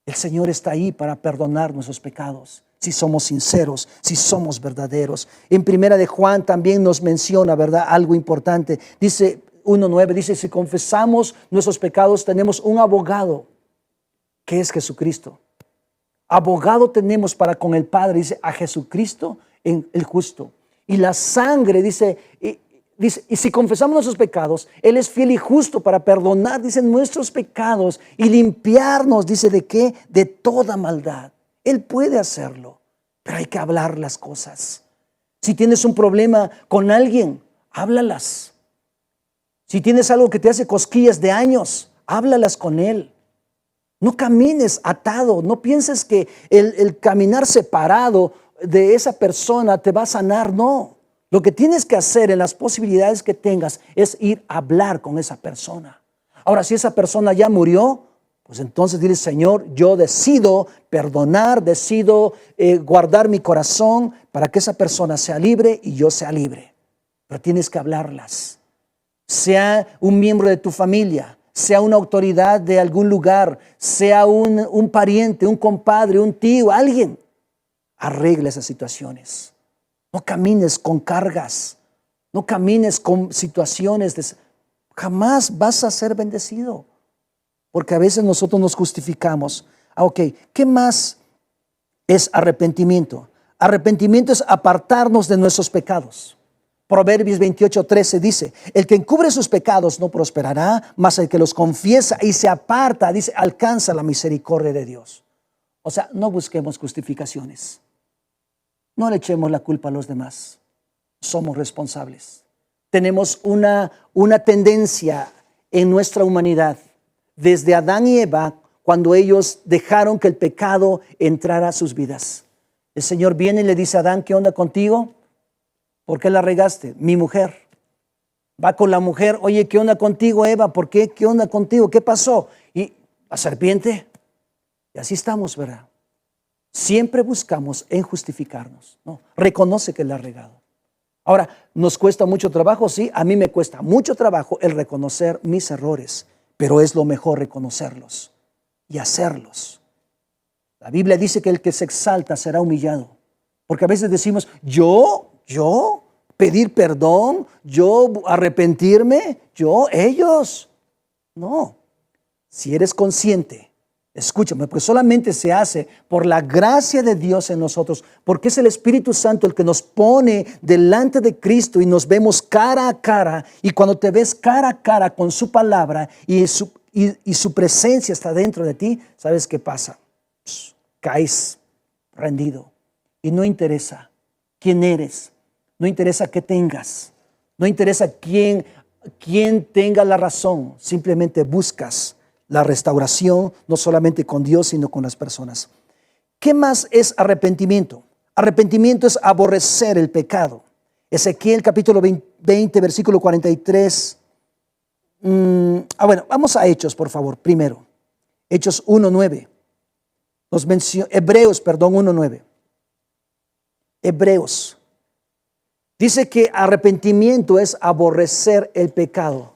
El Señor está ahí para perdonar nuestros pecados. Si somos sinceros, si somos verdaderos. En Primera de Juan también nos menciona, ¿verdad? Algo importante. Dice 1:9, dice, si confesamos nuestros pecados, tenemos un abogado, que es Jesucristo. Abogado tenemos para con el Padre, dice, a Jesucristo el justo. Y la sangre, dice, y si confesamos nuestros pecados, Él es fiel y justo para perdonar, dice, nuestros pecados y limpiarnos, dice, ¿de qué? De toda maldad. Él puede hacerlo, pero hay que hablar las cosas. Si tienes un problema con alguien, háblalas. Si tienes algo que te hace cosquillas de años, háblalas con él. No camines atado, no pienses que el caminar separado de esa persona te va a sanar, no. Lo que tienes que hacer en las posibilidades que tengas es ir a hablar con esa persona. Ahora, si esa persona ya murió, pues entonces dile, Señor, yo decido perdonar, decido guardar mi corazón para que esa persona sea libre y yo sea libre. Pero tienes que hablarlas. Sea un miembro de tu familia, sea una autoridad de algún lugar, sea un pariente, un compadre, un tío, alguien. Arregla esas situaciones. No camines con cargas, no camines con situaciones. Jamás vas a ser bendecido. Porque a veces nosotros nos justificamos. Ok, ¿qué más es arrepentimiento? Arrepentimiento es apartarnos de nuestros pecados. Proverbios 28:13 dice, el que encubre sus pecados no prosperará, mas el que los confiesa y se aparta, dice, alcanza la misericordia de Dios. O sea, no busquemos justificaciones. No le echemos la culpa a los demás. Somos responsables. Tenemos una tendencia en nuestra humanidad. Desde Adán y Eva, cuando ellos dejaron que el pecado entrara a sus vidas. El Señor viene y le dice a Adán, ¿qué onda contigo? ¿Por qué la regaste? Mi mujer. Va con la mujer, oye, ¿qué onda contigo, Eva? ¿Por qué? ¿Qué onda contigo? ¿Qué pasó? Y la serpiente. Y así estamos, ¿verdad? Siempre buscamos en justificarnos. No, reconoce que la ha regado. Ahora, ¿nos cuesta mucho trabajo? Sí, a mí me cuesta mucho trabajo el reconocer mis errores. Pero es lo mejor reconocerlos y hacerlos. La Biblia dice que el que se exalta será humillado. Porque a veces decimos, yo pedir perdón, yo arrepentirme, ellos. No, si eres consciente, escúchame, porque solamente se hace por la gracia de Dios en nosotros, porque es el Espíritu Santo el que nos pone delante de Cristo y nos vemos cara a cara. Y cuando te ves cara a cara con su palabra y su presencia está dentro de ti, ¿sabes qué pasa? Caes rendido. Y no interesa quién eres, no interesa qué tengas, no interesa quién tenga la razón, simplemente buscas la restauración, no solamente con Dios, sino con las personas. ¿Qué más es arrepentimiento? Arrepentimiento es aborrecer el pecado. Ezequiel capítulo 20, versículo 43, Bueno, vamos a Hechos, por favor, primero. Hechos 1:9. Hebreos, 1:9. Hebreos. Dice que arrepentimiento es aborrecer el pecado.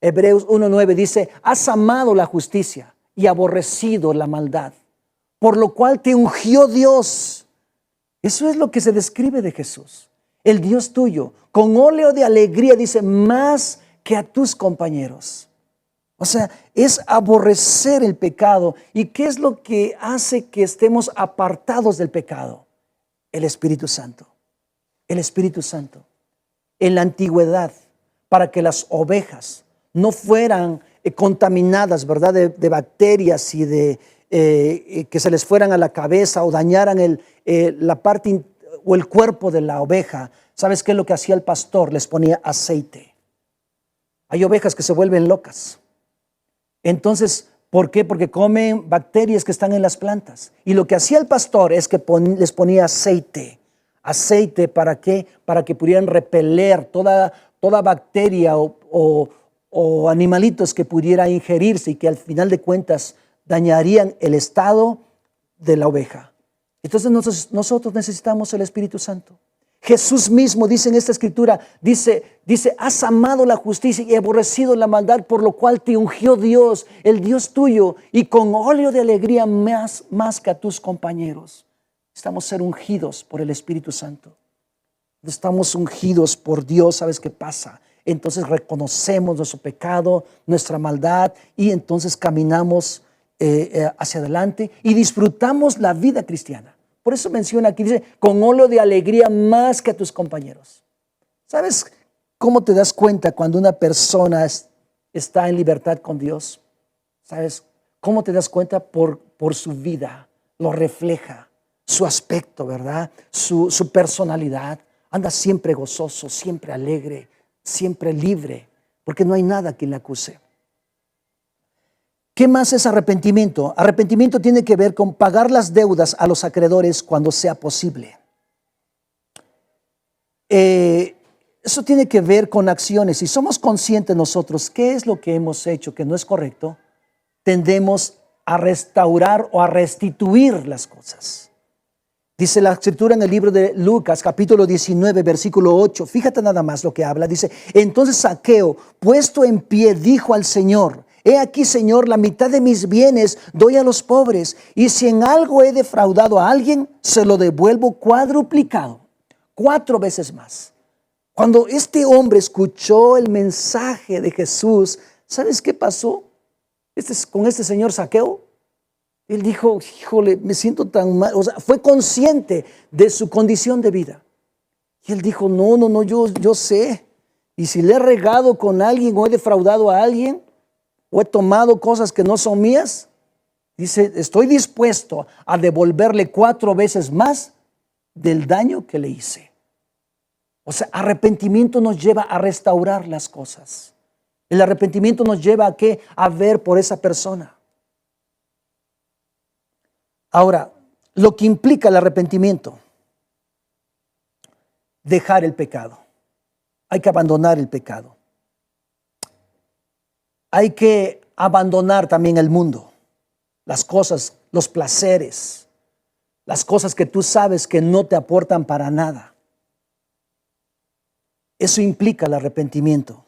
Hebreos 1:9 dice, has amado la justicia y aborrecido la maldad, por lo cual te ungió Dios. Eso es lo que se describe de Jesús. El Dios tuyo, con óleo de alegría, dice, más que a tus compañeros. O sea, es aborrecer el pecado. ¿Y qué es lo que hace que estemos apartados del pecado? El Espíritu Santo. El Espíritu Santo. En la antigüedad, para que las ovejas no fueran contaminadas, ¿verdad? De bacterias y de que se les fueran a la cabeza o dañaran la parte o el cuerpo de la oveja. ¿Sabes qué es lo que hacía el pastor? Les ponía aceite. Hay ovejas que se vuelven locas. Entonces, ¿por qué? Porque comen bacterias que están en las plantas. Y lo que hacía el pastor es que les ponía aceite. ¿Aceite para qué? Para que pudieran repeler toda bacteria o animalitos que pudiera ingerirse y que al final de cuentas dañarían el estado de la oveja. Entonces nosotros necesitamos el Espíritu Santo. Jesús mismo dice en esta escritura, dice, has amado la justicia y aborrecido la maldad, por lo cual te ungió Dios, el Dios tuyo, y con óleo de alegría más que a tus compañeros. Estamos ser ungidos por el Espíritu Santo. Estamos ungidos por Dios. ¿Sabes qué pasa? Entonces reconocemos nuestro pecado, nuestra maldad, y entonces caminamos hacia adelante y disfrutamos la vida cristiana. Por eso menciona aquí, dice, con óleo de alegría más que a tus compañeros. ¿Sabes cómo te das cuenta cuando una persona está en libertad con Dios? ¿Sabes cómo te das cuenta? Por su vida, lo refleja, su aspecto, ¿verdad? Su personalidad. Anda siempre gozoso, siempre alegre, siempre libre, porque no hay nada que le acuse. ¿Qué más es arrepentimiento? Arrepentimiento tiene que ver con pagar las deudas a los acreedores cuando sea posible. Eso tiene que ver con acciones. Si somos conscientes nosotros qué es lo que hemos hecho que no es correcto, tendemos a restaurar o a restituir las cosas. Dice la escritura en el libro de Lucas, capítulo 19, versículo 8. Fíjate nada más lo que habla. Dice, entonces Zaqueo, puesto en pie, dijo al Señor, he aquí, Señor, la mitad de mis bienes doy a los pobres, y si en algo he defraudado a alguien, se lo devuelvo cuadruplicado, 4 veces más. Cuando este hombre escuchó el mensaje de Jesús, ¿sabes qué pasó con este señor Zaqueo? Él dijo, híjole, me siento tan mal. O sea, fue consciente de su condición de vida. Y él dijo, no, yo sé. Y si le he regado con alguien o he defraudado a alguien, o he tomado cosas que no son mías, dice, estoy dispuesto a devolverle 4 veces más del daño que le hice. O sea, arrepentimiento nos lleva a restaurar las cosas. El arrepentimiento nos lleva a ¿qué? A ver por esa persona. Ahora, lo que implica el arrepentimiento, dejar el pecado. Hay que abandonar el pecado. Hay que abandonar también el mundo, las cosas, los placeres, las cosas que tú sabes que no te aportan para nada. Eso implica el arrepentimiento.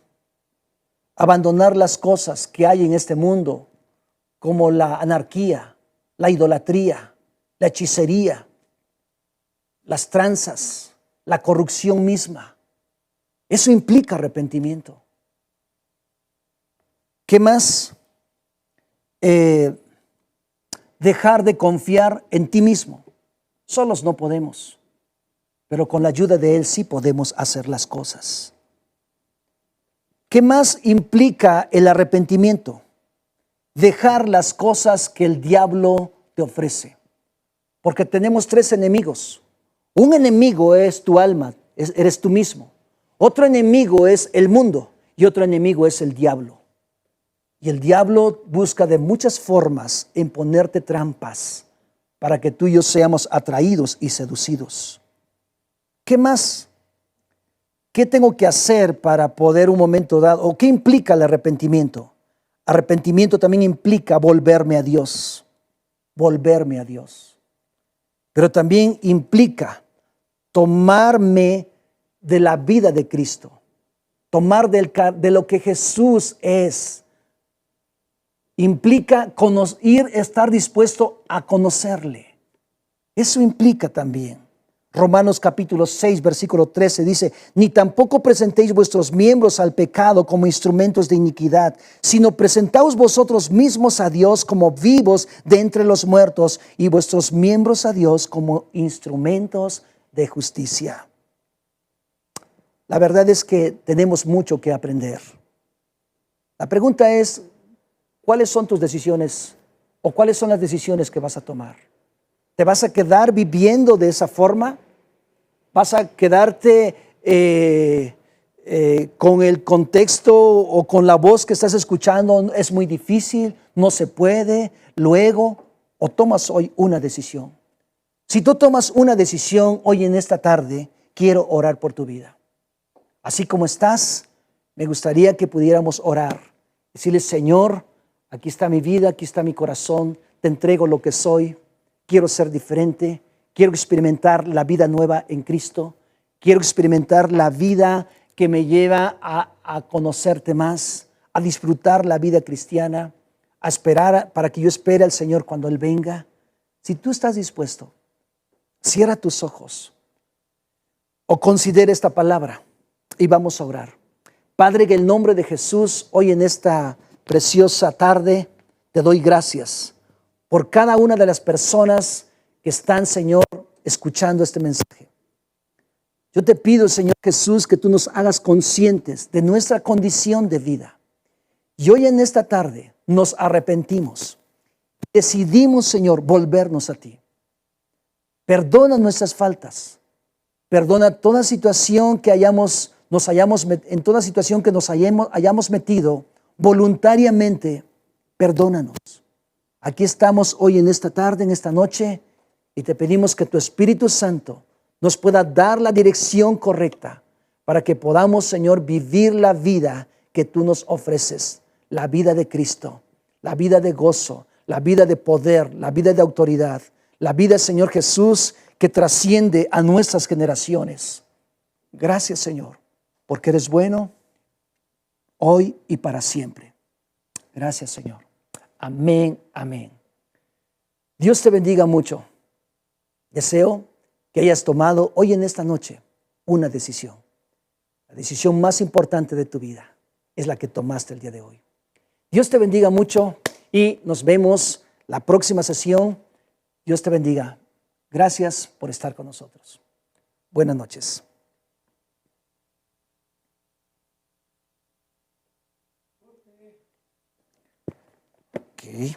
Abandonar las cosas que hay en este mundo, como la anarquía, la idolatría, la hechicería, las tranzas, la corrupción misma. Eso implica arrepentimiento. ¿Qué más? Dejar de confiar en ti mismo. Solos no podemos, pero con la ayuda de Él sí podemos hacer las cosas. ¿Qué más implica el arrepentimiento? Dejar las cosas que el diablo te ofrece. Porque tenemos 3 enemigos. Un enemigo es tu alma, eres tú mismo. Otro enemigo es el mundo y otro enemigo es el diablo. Y el diablo busca de muchas formas en ponerte trampas para que tú y yo seamos atraídos y seducidos. ¿Qué más? ¿Qué tengo que hacer para poder un momento dado? ¿O qué implica el arrepentimiento? Arrepentimiento también implica volverme a Dios. Volverme a Dios. Pero también implica tomarme de la vida de Cristo. Tomar de lo que Jesús es. Implica estar dispuesto a conocerle. Eso implica también. Romanos capítulo 6, versículo 13 dice: ni tampoco presentéis vuestros miembros al pecado como instrumentos de iniquidad, sino presentaos vosotros mismos a Dios como vivos de entre los muertos y vuestros miembros a Dios como instrumentos de justicia. La verdad es que tenemos mucho que aprender. La pregunta es, ¿cuáles son tus decisiones o cuáles son las decisiones que vas a tomar? ¿Te vas a quedar viviendo de esa forma? ¿Vas a quedarte con el contexto o con la voz que estás escuchando? Es muy difícil, no se puede, luego, o tomas hoy una decisión. Si tú tomas una decisión hoy en esta tarde, quiero orar por tu vida. Así como estás, me gustaría que pudiéramos orar. Decirle: Señor, aquí está mi vida, aquí está mi corazón, te entrego lo que soy. Quiero ser diferente, quiero experimentar la vida nueva en Cristo, quiero experimentar la vida que me lleva a conocerte más, a disfrutar la vida cristiana, a esperar para que yo espere al Señor cuando Él venga. Si tú estás dispuesto, cierra tus ojos o considera esta palabra y vamos a orar. Padre, en el nombre de Jesús, hoy en esta preciosa tarde, te doy gracias por cada una de las personas que están, Señor, escuchando este mensaje. Yo te pido, Señor Jesús, que tú nos hagas conscientes de nuestra condición de vida. Y hoy en esta tarde nos arrepentimos. Decidimos, Señor, volvernos a ti. Perdona nuestras faltas. Perdona toda situación que nos hayamos metido voluntariamente. Perdónanos. Aquí estamos hoy en esta tarde, en esta noche, y te pedimos que tu Espíritu Santo nos pueda dar la dirección correcta para que podamos, Señor, vivir la vida que tú nos ofreces, la vida de Cristo, la vida de gozo, la vida de poder, la vida de autoridad, la vida, Señor Jesús, que trasciende a nuestras generaciones. Gracias, Señor, porque eres bueno hoy y para siempre. Gracias, Señor. Amén, amén. Dios te bendiga mucho. Deseo que hayas tomado hoy en esta noche una decisión. La decisión más importante de tu vida es la que tomaste el día de hoy. Dios te bendiga mucho y nos vemos la próxima sesión. Dios te bendiga. Gracias por estar con nosotros. Buenas noches. Okay.